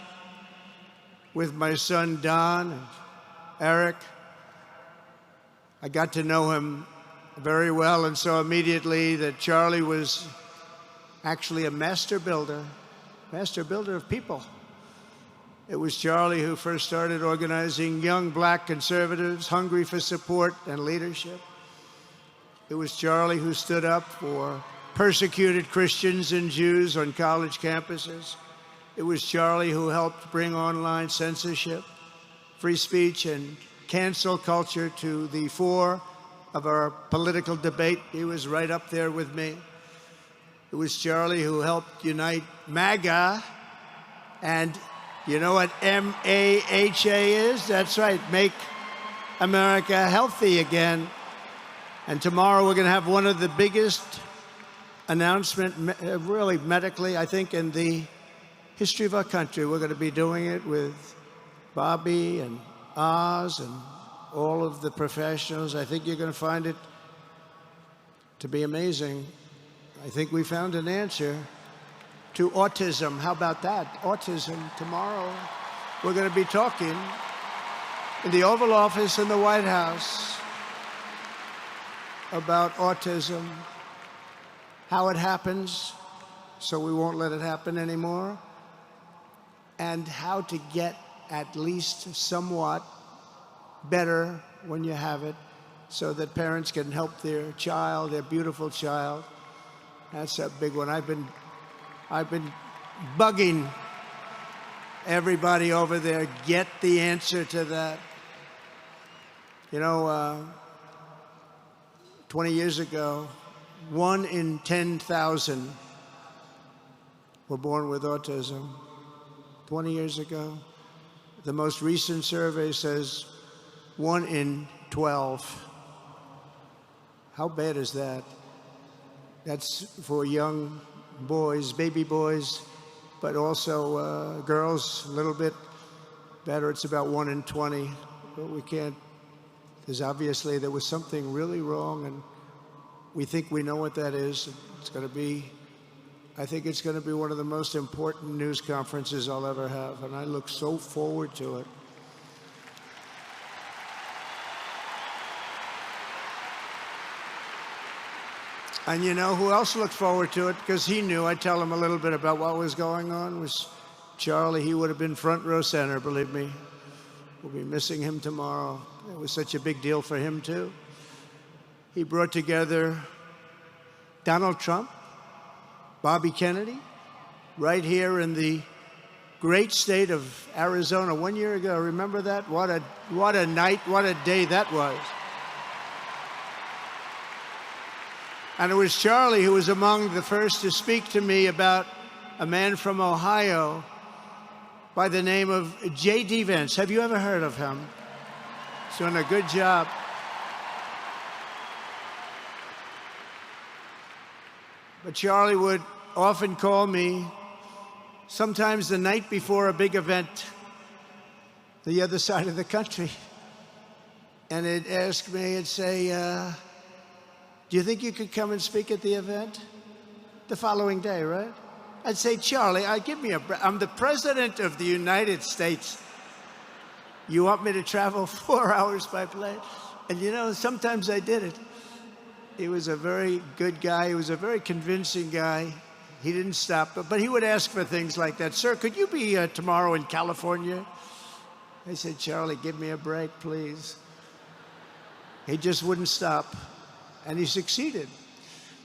with my son, Don and Eric. I got to know him very well and saw immediately that Charlie was actually a master builder of people. It was Charlie who first started organizing young black conservatives hungry for support and leadership. It was Charlie who stood up for persecuted Christians and Jews on college campuses. It was Charlie who helped bring online censorship, free speech, and cancel culture to the fore of our political debate. He was right up there with me. It was Charlie who helped unite MAGA, and you know what MAHA is? That's right, make America healthy again. And tomorrow we're going to have one of the biggest announcements, really medically, I think, in the history of our country. We're going to be doing it with Bobby and Oz and all of the professionals. I think you're going to find it to be amazing. I think we found an answer to autism. How about that? Autism. Tomorrow we're going to be talking in the Oval Office in the White House about autism, how it happens so we won't let it happen anymore, and how to get at least somewhat better when you have it so that parents can help their child, their beautiful child. That's a big one. I've been bugging everybody over there, get the answer to that. You know, 20 years ago, 1 in 10,000 were born with autism. 20 years ago. The most recent survey says 1 in 12. How bad is that? That's for young boys, baby boys, but also girls, a little bit better. It's about 1 in 20. But we can't, because obviously there was something really wrong, and we think we know what that is. It's going to be, I think it's going to be one of the most important news conferences I'll ever have, and I look so forward to it. And you know who else looked forward to it? Because he knew. I'd tell him a little bit about what was going on. Was Charlie. He would have been front row center, believe me. We'll be missing him tomorrow. It was such a big deal for him, too. He brought together Donald Trump, Bobby Kennedy, right here in the great state of Arizona 1 year ago. Remember that? What a night, what a day that was. And it was Charlie who was among the first to speak to me about a man from Ohio by the name of J.D. Vance. Have you ever heard of him? He's doing a good job. But Charlie would often call me, sometimes the night before a big event, the other side of the country. And he'd ask me, he'd say, do you think you could come and speak at the event? The following day, right? I'd say, Charlie, I'm the President of the United States. You want me to travel 4 hours by plane? And you know, sometimes I did it. He was a very good guy. He was a very convincing guy. He didn't stop, but he would ask for things like that. Sir, could you be tomorrow in California? I said, Charlie, give me a break, please. He just wouldn't stop, and he succeeded.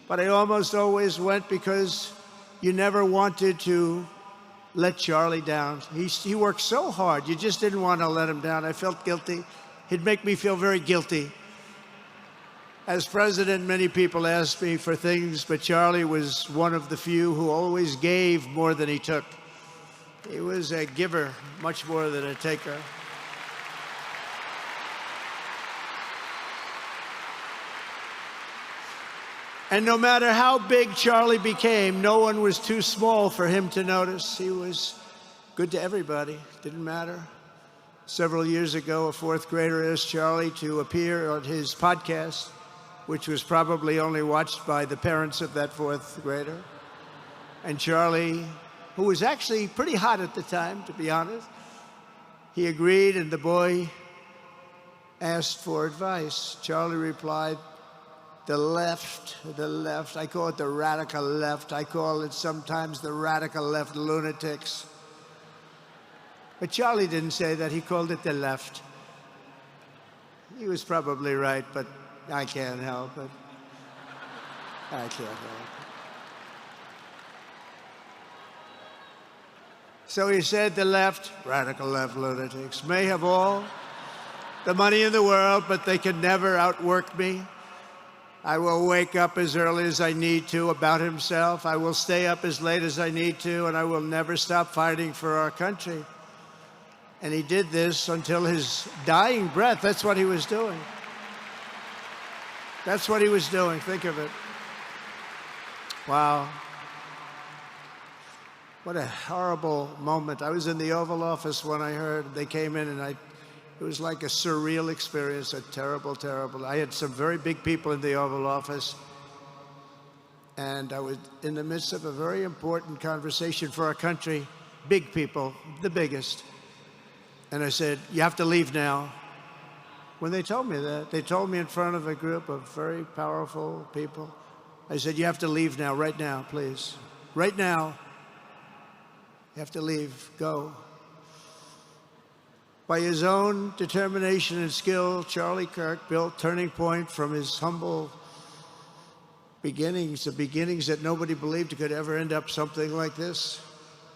But I almost always went because you never wanted to let Charlie down. He worked so hard. You just didn't want to let him down. I felt guilty. He'd make me feel very guilty. As president, many people asked me for things, but Charlie was one of the few who always gave more than he took. He was a giver, much more than a taker. And no matter how big Charlie became, no one was too small for him to notice. He was good to everybody. Didn't matter. Several years ago, a fourth grader asked Charlie to appear on his podcast, which was probably only watched by the parents of that fourth grader. And Charlie, who was actually pretty hot at the time, to be honest, he agreed, and the boy asked for advice. Charlie replied, the left. I call it the radical left. I call it sometimes the radical left lunatics. But Charlie didn't say that. He called it the left. He was probably right, but I can't help it. I can't help it. So he said the left, radical left lunatics, may have all the money in the world, but they can never outwork me. I will wake up as early as I need to about himself. I will stay up as late as I need to, and I will never stop fighting for our country. And he did this until his dying breath. That's what he was doing. That's what he was doing. Think of it. Wow. What a horrible moment. I was in the Oval Office when I heard they came in, and it was like a surreal experience, a terrible, terrible. I had some very big people in the Oval Office, and I was in the midst of a very important conversation for our country, big people, the biggest. And I said, you have to leave now. When they told me that, they told me in front of a group of very powerful people. I said, you have to leave now, right now, please. Right now. You have to leave, go. By his own determination and skill, Charlie Kirk built Turning Point from his humble beginnings, the beginnings that nobody believed could ever end up something like this,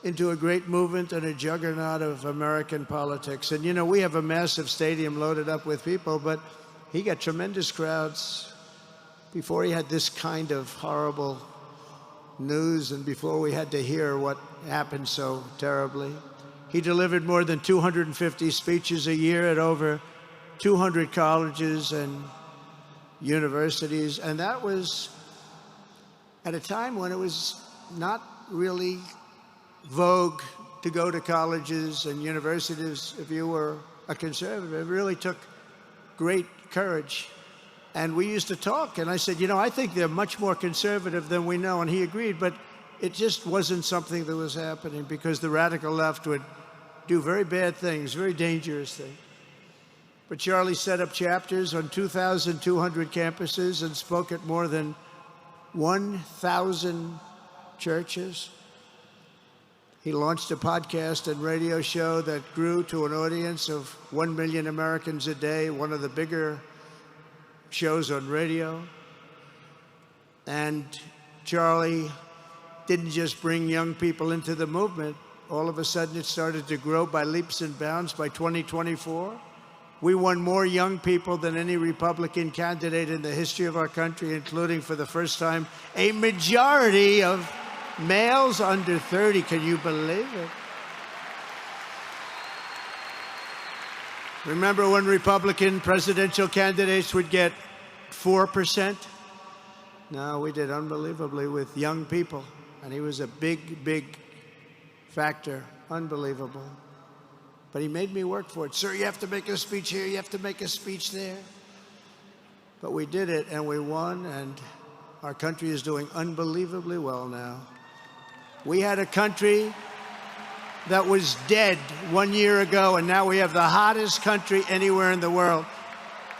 into a great movement and a juggernaut of American politics. And you know, we have a massive stadium loaded up with people, but he got tremendous crowds before he had this kind of horrible news and before we had to hear what happened so terribly. He delivered more than 250 speeches a year at over 200 colleges and universities, and that was at a time when it was not really vogue to go to colleges and universities if you were a conservative. It really took great courage. And we used to talk, and I said, you know, I think they're much more conservative than we know, and he agreed, but it just wasn't something that was happening because the radical left would do very bad things, very dangerous things. But Charlie set up chapters on 2,200 campuses and spoke at more than 1,000 churches. He launched a podcast and radio show that grew to an audience of 1 million Americans a day, one of the bigger shows on radio. And Charlie didn't just bring young people into the movement. All of a sudden, it started to grow by leaps and bounds. By 2024, we won more young people than any Republican candidate in the history of our country, including, for the first time, a majority of males under 30. Can you believe it? Remember when Republican presidential candidates would get 4%? No, we did unbelievably with young people. And he was a big, big factor. Unbelievable. But he made me work for it. Sir, you have to make a speech here. You have to make a speech there. But we did it, and we won, and our country is doing unbelievably well now. We had a country that was dead 1 year ago, and now we have the hottest country anywhere in the world.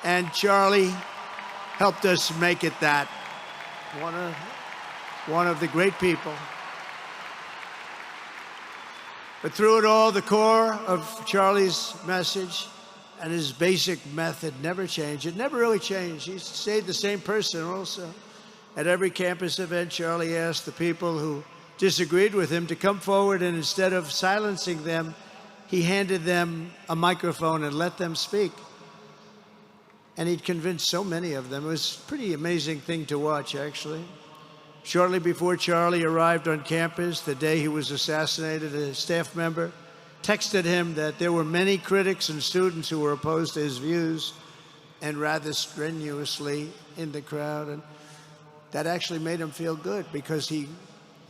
And Charlie helped us make it that. One of the great people. But through it all, the core of Charlie's message and his basic method never changed. It never really changed. He stayed the same person also. At every campus event, Charlie asked the people who disagreed with him to come forward, and instead of silencing them, he handed them a microphone and let them speak. And he'd convinced so many of them. It was a pretty amazing thing to watch, actually. Shortly before Charlie arrived on campus, the day he was assassinated, a staff member texted him that there were many critics and students who were opposed to his views, and rather strenuously in the crowd. And that actually made him feel good because he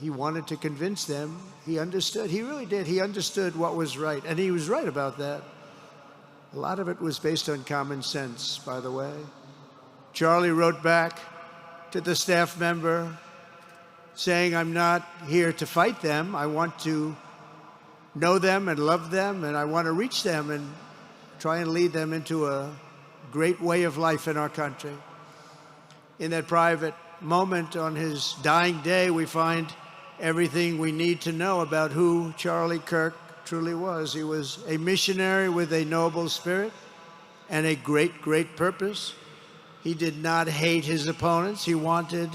wanted to convince them. He understood. He really did. He understood what was right. And he was right about that. A lot of it was based on common sense, by the way. Charlie wrote back to the staff member saying, I'm not here to fight them. I want to know them and love them, and I want to reach them and try and lead them into a great way of life in our country. In that private moment on his dying day, we find everything we need to know about who Charlie Kirk truly was. He was a missionary with a noble spirit and a great, great purpose. He did not hate his opponents. He wanted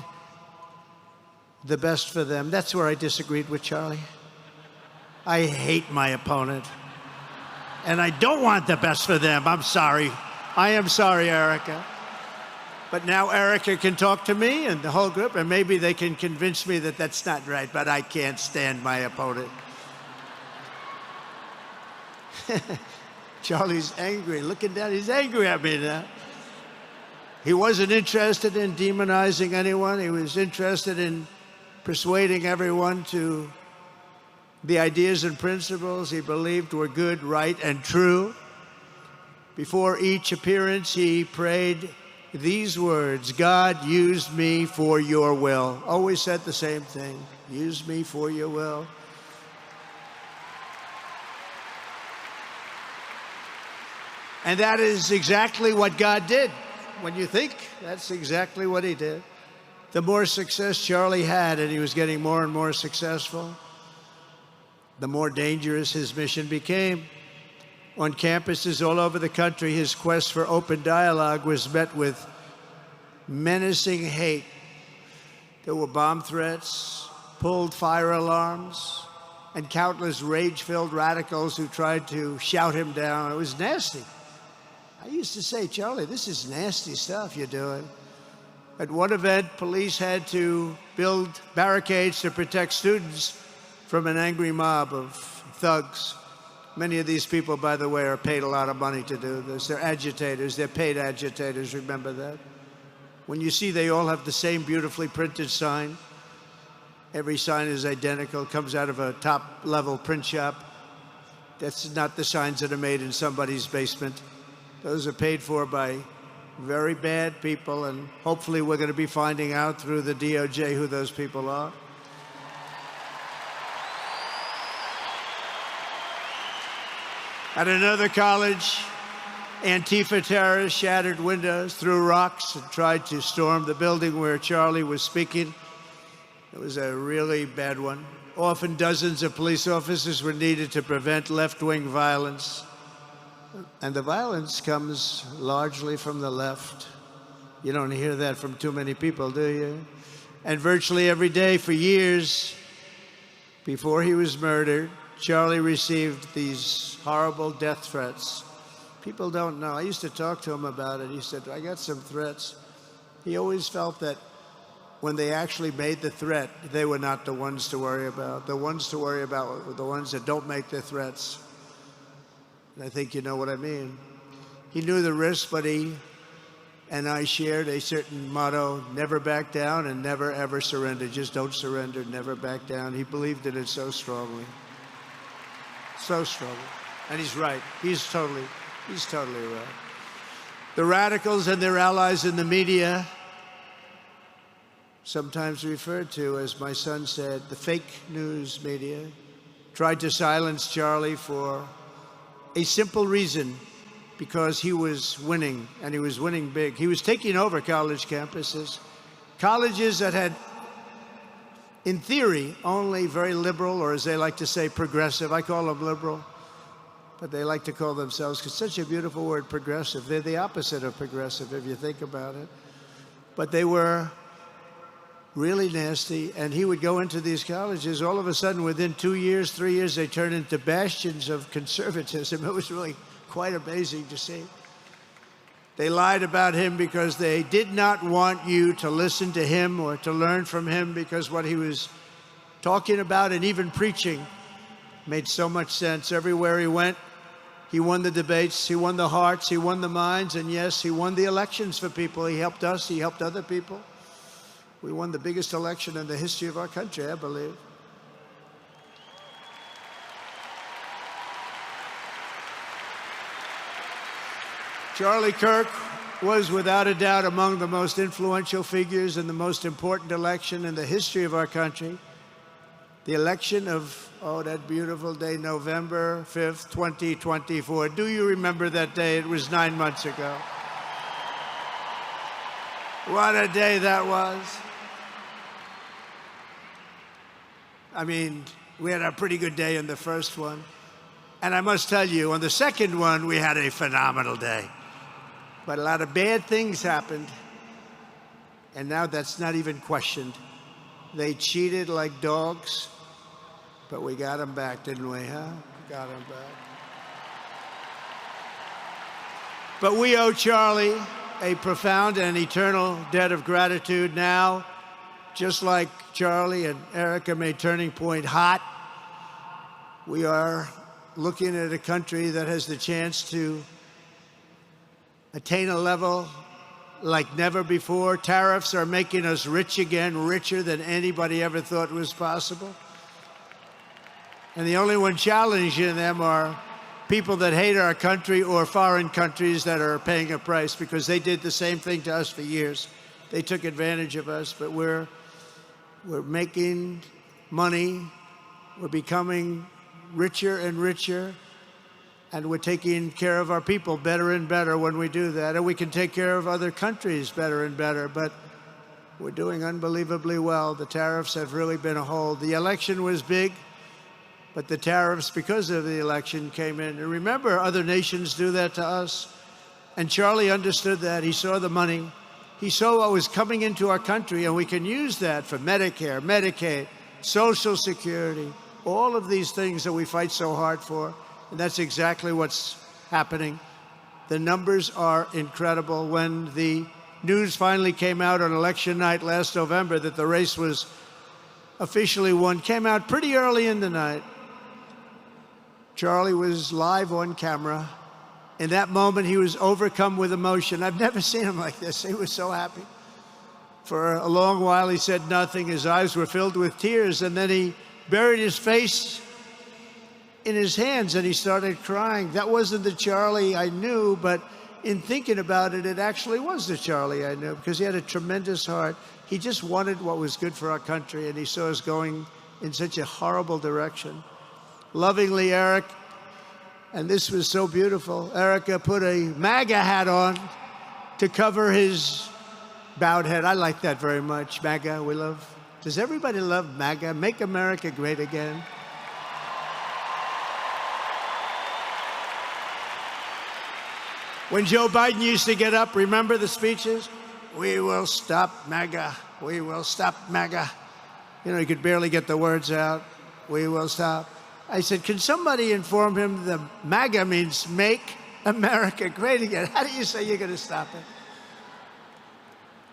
the best for them. That's where I disagreed with Charlie. I hate my opponent, and I don't want the best for them. I'm sorry. I am sorry, Erika. But now Erika can talk to me and the whole group, and maybe they can convince me that that's not right, but I can't stand my opponent. Charlie's angry, looking down, he's angry at me now. He wasn't interested in demonizing anyone. He was interested in persuading everyone to the ideas and principles he believed were good, right, and true. Before each appearance, he prayed these words: God, use me for your will. Always said the same thing: use me for your will. And that is exactly what God did. When you think, that's exactly what he did. The more success Charlie had, and he was getting more and more successful, the more dangerous his mission became. On campuses all over the country, his quest for open dialogue was met with menacing hate. There were bomb threats, pulled fire alarms, and countless rage-filled radicals who tried to shout him down. It was nasty. I used to say, Charlie, this is nasty stuff you're doing. At one event, police had to build barricades to protect students from an angry mob of thugs. Many of these people, by the way, are paid a lot of money to do this. They're agitators. They're paid agitators. Remember that. When you see they all have the same beautifully printed sign, every sign is identical, comes out of a top-level print shop. That's not the signs that are made in somebody's basement. Those are paid for by very bad people, and hopefully we're going to be finding out through the DOJ who those people are. At another college, Antifa terrorists shattered windows, threw rocks, and tried to storm the building where Charlie was speaking. It was a really bad one. Often dozens of police officers were needed to prevent left-wing violence. And the violence comes largely from the left. You don't hear that from too many people, do you? And virtually every day for years before he was murdered, Charlie received these horrible death threats. People don't know. I used to talk to him about it. He said, I got some threats. He always felt that when they actually made the threat, they were not the ones to worry about. The ones to worry about were the ones that don't make the threats. And I think you know what I mean. He knew the risk, but he and I shared a certain motto: never back down and never, ever surrender. Just don't surrender, never back down. He believed in it so strongly. So strongly. And he's right. He's totally right. The radicals and their allies in the media, sometimes referred to, as my son said, the fake news media, tried to silence Charlie for a simple reason: because he was winning, and he was winning big. He was taking over college campuses, colleges that had, in theory, only very liberal, or as they like to say, progressive. I call them liberal, but they like to call themselves, because such a beautiful word, progressive. They're the opposite of progressive, if you think about it. But they were really nasty, and he would go into these colleges. All of a sudden, within 2 years, 3 years, they turned into bastions of conservatism. It was really quite amazing to see. They lied about him because they did not want you to listen to him or to learn from him, because what he was talking about and even preaching made so much sense. Everywhere he went, he won the debates, he won the hearts, he won the minds, and yes, he won the elections for people. He helped us, he helped other people. We won the biggest election in the history of our country, I believe. Charlie Kirk was without a doubt among the most influential figures in the most important election in the history of our country. The election of, that beautiful day, November 5th, 2024. Do you remember that day? It was 9 months ago. What a day that was. I mean, we had a pretty good day in the first one. And I must tell you, on the second one, we had a phenomenal day. But a lot of bad things happened. And now that's not even questioned. They cheated like dogs, but we got them back, didn't we, huh? Got them back. But we owe Charlie a profound and eternal debt of gratitude now. Just like Charlie and Erika made Turning Point hot, we are looking at a country that has the chance to attain a level like never before. Tariffs are making us rich again, richer than anybody ever thought was possible. And the only one challenging them are people that hate our country or foreign countries that are paying a price, because they did the same thing to us for years. They took advantage of us, but we're making money. We're becoming richer and richer, and we're taking care of our people better and better when we do that. And we can take care of other countries better and better, but we're doing unbelievably well. The tariffs have really been a hold. The election was big, but the tariffs, because of the election, came in. And remember, other nations do that to us. And Charlie understood that. He saw the money. He saw what was coming into our country, and we can use that for Medicare, Medicaid, Social Security, all of these things that we fight so hard for. And that's exactly what's happening. The numbers are incredible. When the news finally came out on election night last November that the race was officially won, came out pretty early in the night. Charlie was live on camera. In that moment, he was overcome with emotion. I've never seen him like this. He was so happy. For a long while, he said nothing. His eyes were filled with tears, and then he buried his face in his hands and he started crying. That wasn't the Charlie I knew, but in thinking about it, it actually was the Charlie I knew, because he had a tremendous heart. He just wanted what was good for our country, and he saw us going in such a horrible direction. Lovingly, Eric, and this was so beautiful, Erika put a MAGA hat on to cover his bowed head. I like that very much. MAGA, we love. Does everybody love MAGA? Make America great again. When Joe Biden used to get up, remember the speeches? We will stop MAGA. We will stop MAGA. You know, he could barely get the words out. We will stop. I said, can somebody inform him the MAGA means make America great again? How do you say you're going to stop it?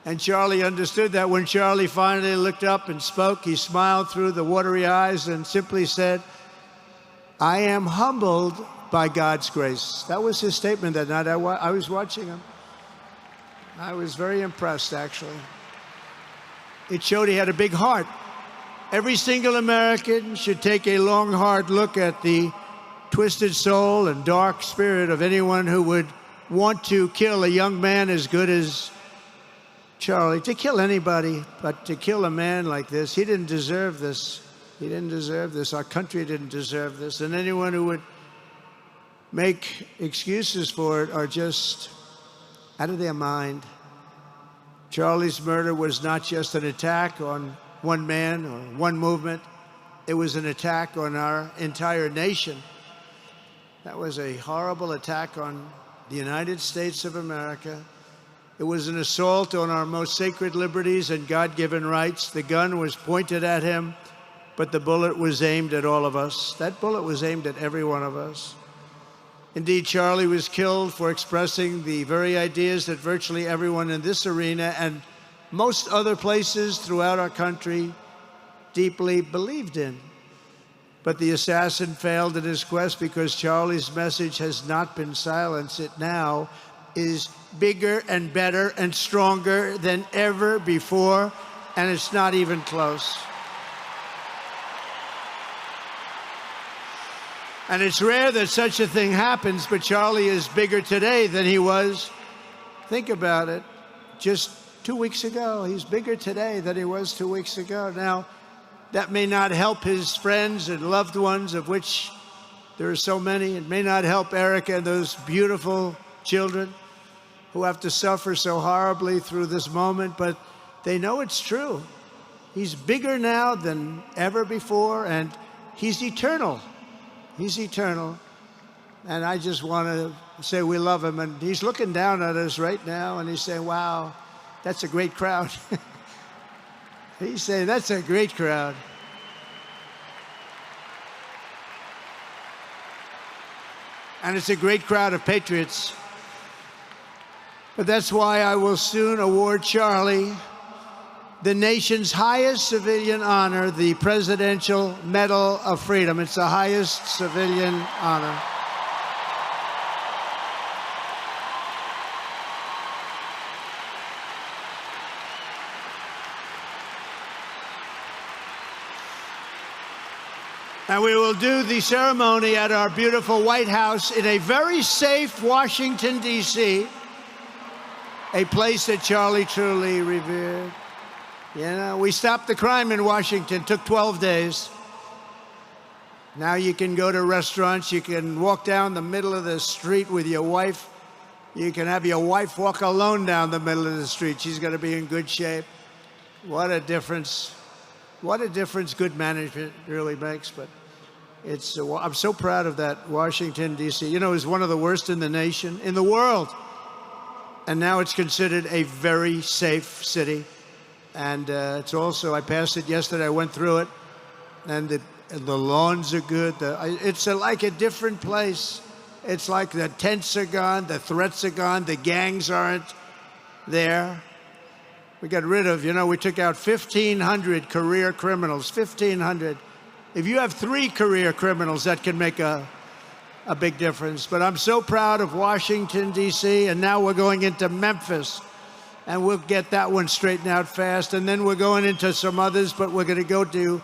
And Charlie understood that. When Charlie finally looked up and spoke, he smiled through the watery eyes and simply said, I am humbled by God's grace. That was his statement that night. I was watching him. I was very impressed, actually. It showed he had a big heart. Every single American should take a long, hard look at the twisted soul and dark spirit of anyone who would want to kill a young man as good as Charlie. To kill anybody, but to kill a man like this, he didn't deserve this. He didn't deserve this. Our country didn't deserve this. And anyone who would make excuses for it are just out of their mind. Charlie's murder was not just an attack on one man or one movement. It was an attack on our entire nation. That was a horrible attack on the United States of America. It was an assault on our most sacred liberties and God-given rights. The gun was pointed at him, but the bullet was aimed at all of us. That bullet was aimed at every one of us. Indeed, Charlie was killed for expressing the very ideas that virtually everyone in this arena and most other places throughout our country deeply believed in. But the assassin failed in his quest because Charlie's message has not been silenced. It now is bigger and better and stronger than ever before, and it's not even close. And it's rare that such a thing happens, but Charlie is bigger today than he was. Think about it. Just 2 weeks ago, he's bigger today than he was 2 weeks ago. Now, that may not help his friends and loved ones, of which there are so many. It may not help Erika and those beautiful children who have to suffer so horribly through this moment, but they know it's true. He's bigger now than ever before, and he's eternal. He's eternal. And I just want to say we love him. And he's looking down at us right now, and he's saying, wow, that's a great crowd. He's saying, that's a great crowd. And it's a great crowd of patriots. But that's why I will soon award Charlie the nation's highest civilian honor, the Presidential Medal of Freedom. It's the highest civilian honor. And we will do the ceremony at our beautiful White House in a very safe Washington, D.C., a place that Charlie truly revered. You know, we stopped the crime in Washington, took 12 days. Now you can go to restaurants, you can walk down the middle of the street with your wife. You can have your wife walk alone down the middle of the street. She's going to be in good shape. What a difference. What a difference good management really makes. But it's, I'm so proud of that Washington, D.C. You know, it was one of the worst in the nation, in the world. And now it's considered a very safe city. And it's also, I passed it yesterday, I went through it, and the lawns are good. It's like a different place. It's like the tents are gone, the threats are gone, the gangs aren't there. We got rid of, you know, we took out 1,500 career criminals, 1,500. If you have 3 career criminals, that can make a big difference. But I'm so proud of Washington, D.C., and now we're going into Memphis. And we'll get that one straightened out fast. And then we're going into some others, but we're going to go to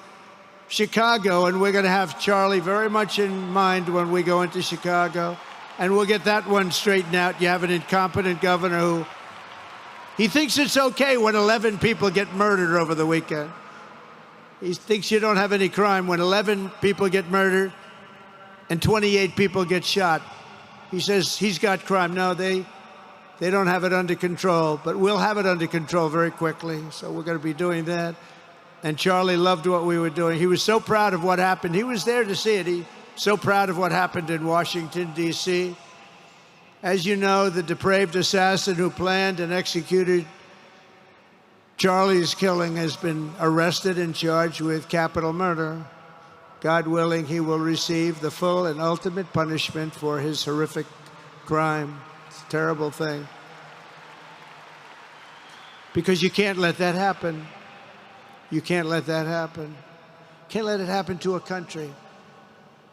Chicago, and we're going to have Charlie very much in mind when we go into Chicago. And we'll get that one straightened out. You have an incompetent governor who, he thinks it's okay when 11 people get murdered over the weekend. He thinks you don't have any crime when 11 people get murdered and 28 people get shot. He says he's got crime. No, they don't have it under control, but we'll have it under control very quickly. So we're going to be doing that. And Charlie loved what we were doing. He was so proud of what happened. He was there to see it. He's so proud of what happened in Washington, D.C. As you know, the depraved assassin who planned and executed Charlie's killing has been arrested and charged with capital murder. God willing, he will receive the full and ultimate punishment for his horrific crime. It's a terrible thing. Because you can't let that happen. You can't let that happen. Can't let it happen to a country.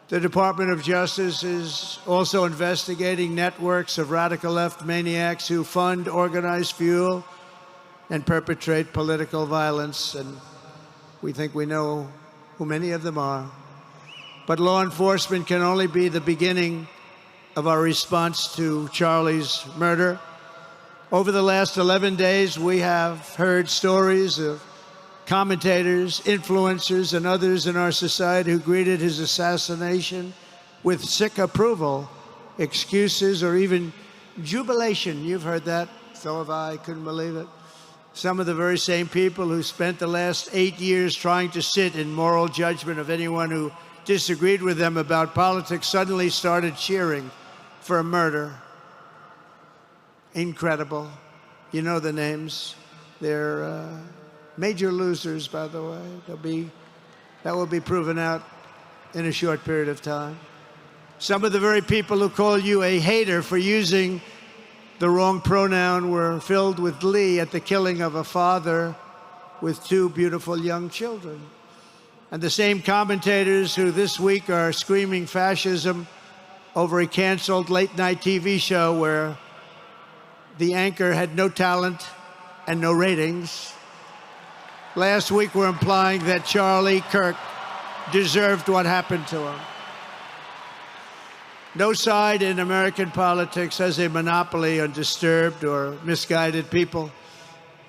The Department of Justice is also investigating networks of radical left maniacs who fund, organize, fuel, and perpetrate political violence. And we think we know who many of them are. But law enforcement can only be the beginning of our response to Charlie's murder. Over the last 11 days, we have heard stories of commentators, influencers, and others in our society who greeted his assassination with sick approval, excuses, or even jubilation. You've heard that. So have I. Couldn't believe it. Some of the very same people who spent the last 8 years trying to sit in moral judgment of anyone who disagreed with them about politics suddenly started cheering for a murder. Incredible. You know the names. They're major losers, by the way. That will be proven out in a short period of time. Some of the very people who call you a hater for using the wrong pronoun were filled with glee at the killing of a father with 2 beautiful young children. And the same commentators who this week are screaming fascism over a canceled late-night TV show where the anchor had no talent and no ratings. Last week were implying that Charlie Kirk deserved what happened to him. No side in American politics has a monopoly on disturbed or misguided people.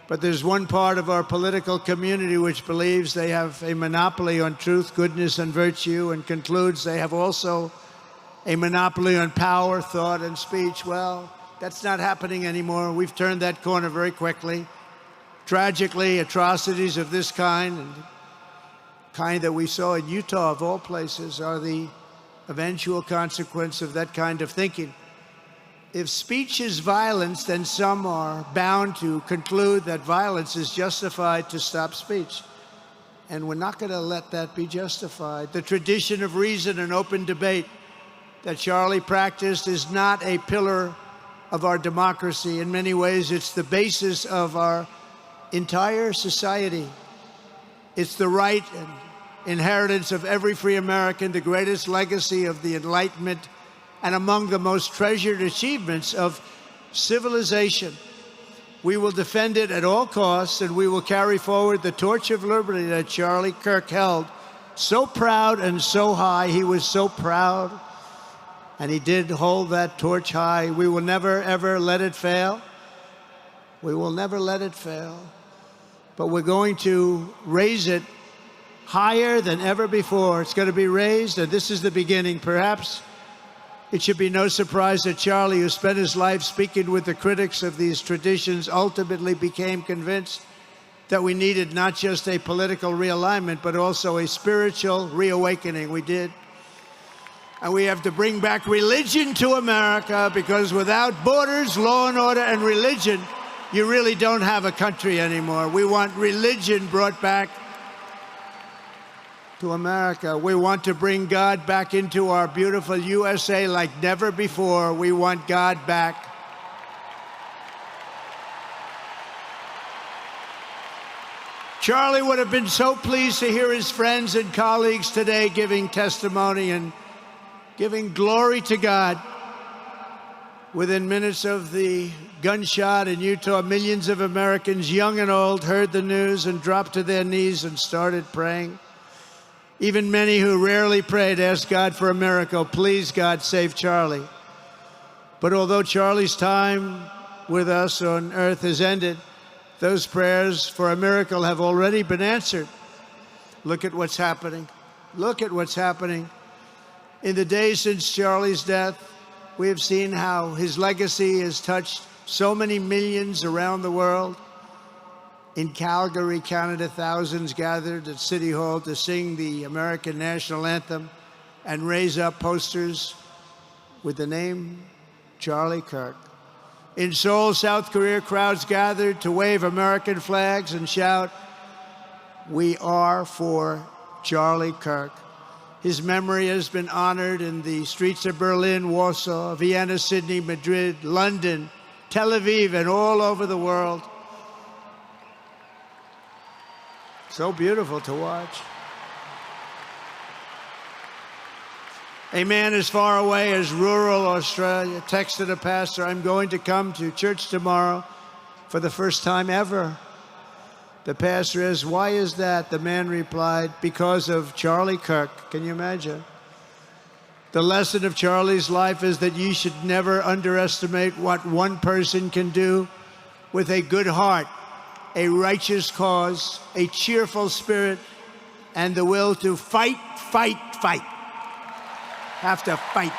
But there's one part of our political community which believes they have a monopoly on truth, goodness, and virtue, and concludes they have also a monopoly on power, thought, and speech. Well, that's not happening anymore. We've turned that corner very quickly. Tragically, atrocities of this kind, and kind that we saw in Utah, of all places, are the eventual consequence of that kind of thinking. If speech is violence, then some are bound to conclude that violence is justified to stop speech. And we're not going to let that be justified. The tradition of reason and open debate that Charlie practiced is not a pillar of our democracy. In many ways, it's the basis of our entire society. It's the right and inheritance of every free American, the greatest legacy of the Enlightenment, and among the most treasured achievements of civilization. We will defend it at all costs, and we will carry forward the torch of liberty that Charlie Kirk held so proud and so high. He was so proud, and he did hold that torch high. We will never, ever let it fail. We will never let it fail. But we're going to raise it higher than ever before. It's going to be raised, and this is the beginning. Perhaps it should be no surprise that Charlie, who spent his life speaking with the critics of these traditions, ultimately became convinced that we needed not just a political realignment, but also a spiritual reawakening. We did. And we have to bring back religion to America, because without borders, law and order, and religion, you really don't have a country anymore. We want religion brought back to America. We want to bring God back into our beautiful USA like never before. We want God back. Charlie would have been so pleased to hear his friends and colleagues today giving testimony and giving glory to God. Within minutes of the gunshot in Utah, millions of Americans, young and old, heard the news and dropped to their knees and started praying. Even many who rarely prayed asked God for a miracle. Please, God, save Charlie. But although Charlie's time with us on earth has ended, those prayers for a miracle have already been answered. Look at what's happening. Look at what's happening. In the days since Charlie's death, we have seen how his legacy has touched so many millions around the world. In Calgary, Canada, thousands gathered at City Hall to sing the American national anthem and raise up posters with the name Charlie Kirk. In Seoul, South Korea, crowds gathered to wave American flags and shout, "We are for Charlie Kirk." His memory has been honored in the streets of Berlin, Warsaw, Vienna, Sydney, Madrid, London, Tel Aviv, and all over the world. So beautiful to watch. A man as far away as rural Australia texted a pastor, "I'm going to come to church tomorrow for the first time ever." The pastor asked, "Why is that?" The man replied, "Because of Charlie Kirk." Can you imagine? The lesson of Charlie's life is that you should never underestimate what one person can do with a good heart, a righteous cause, a cheerful spirit, and the will to fight, fight, fight. Have to fight.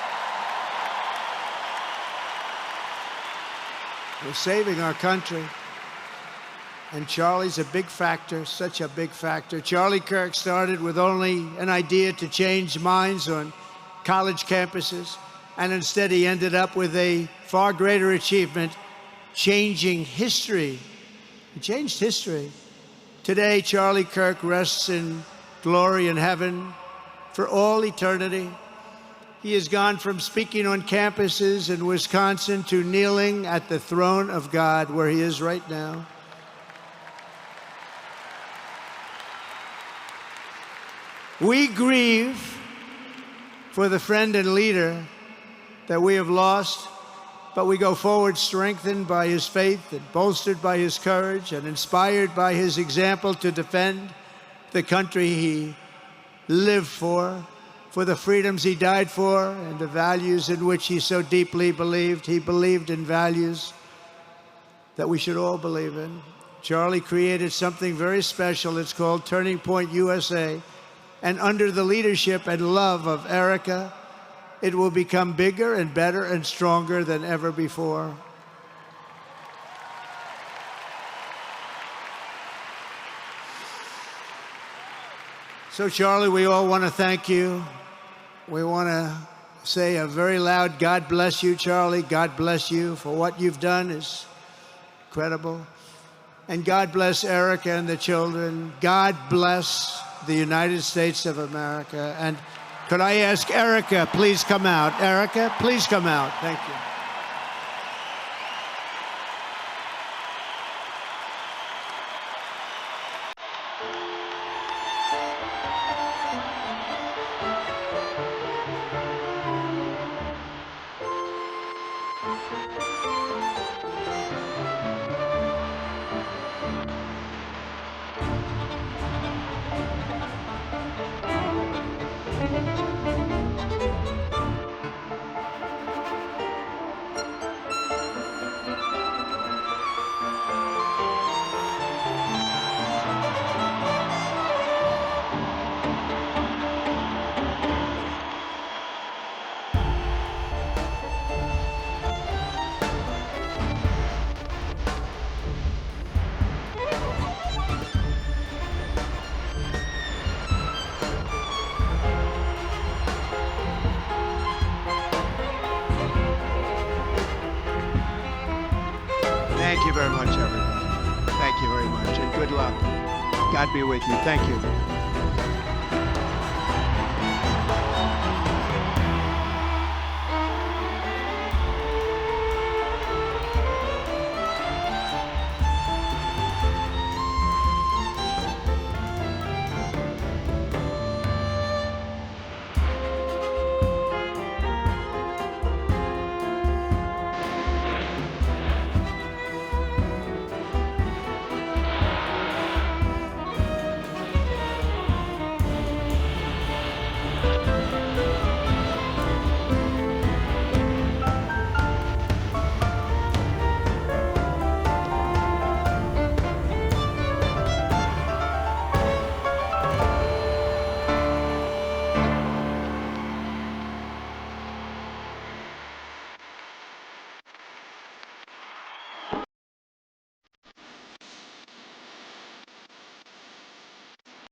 We're saving our country. And Charlie's a big factor, such a big factor. Charlie Kirk started with only an idea to change minds on college campuses, and instead he ended up with a far greater achievement, changing history. He changed history. Today, Charlie Kirk rests in glory in heaven for all eternity. He has gone from speaking on campuses in Wisconsin to kneeling at the throne of God, where he is right now. We grieve for the friend and leader that we have lost, but we go forward strengthened by his faith and bolstered by his courage and inspired by his example to defend the country he lived for the freedoms he died for, and the values in which he so deeply believed. He believed in values that we should all believe in. Charlie created something very special. It's called Turning Point USA. And under the leadership and love of Erika, it will become bigger and better and stronger than ever before. So, Charlie, we all want to thank you. We want to say a very loud God bless you, Charlie. God bless you for what you've done is incredible. And God bless Erika and the children. God bless the United States of America. And could I ask Erika, please come out. Erika, please come out. Thank you. Thank you very much, everybody. Thank you very much, and good luck. God be with you. Thank you.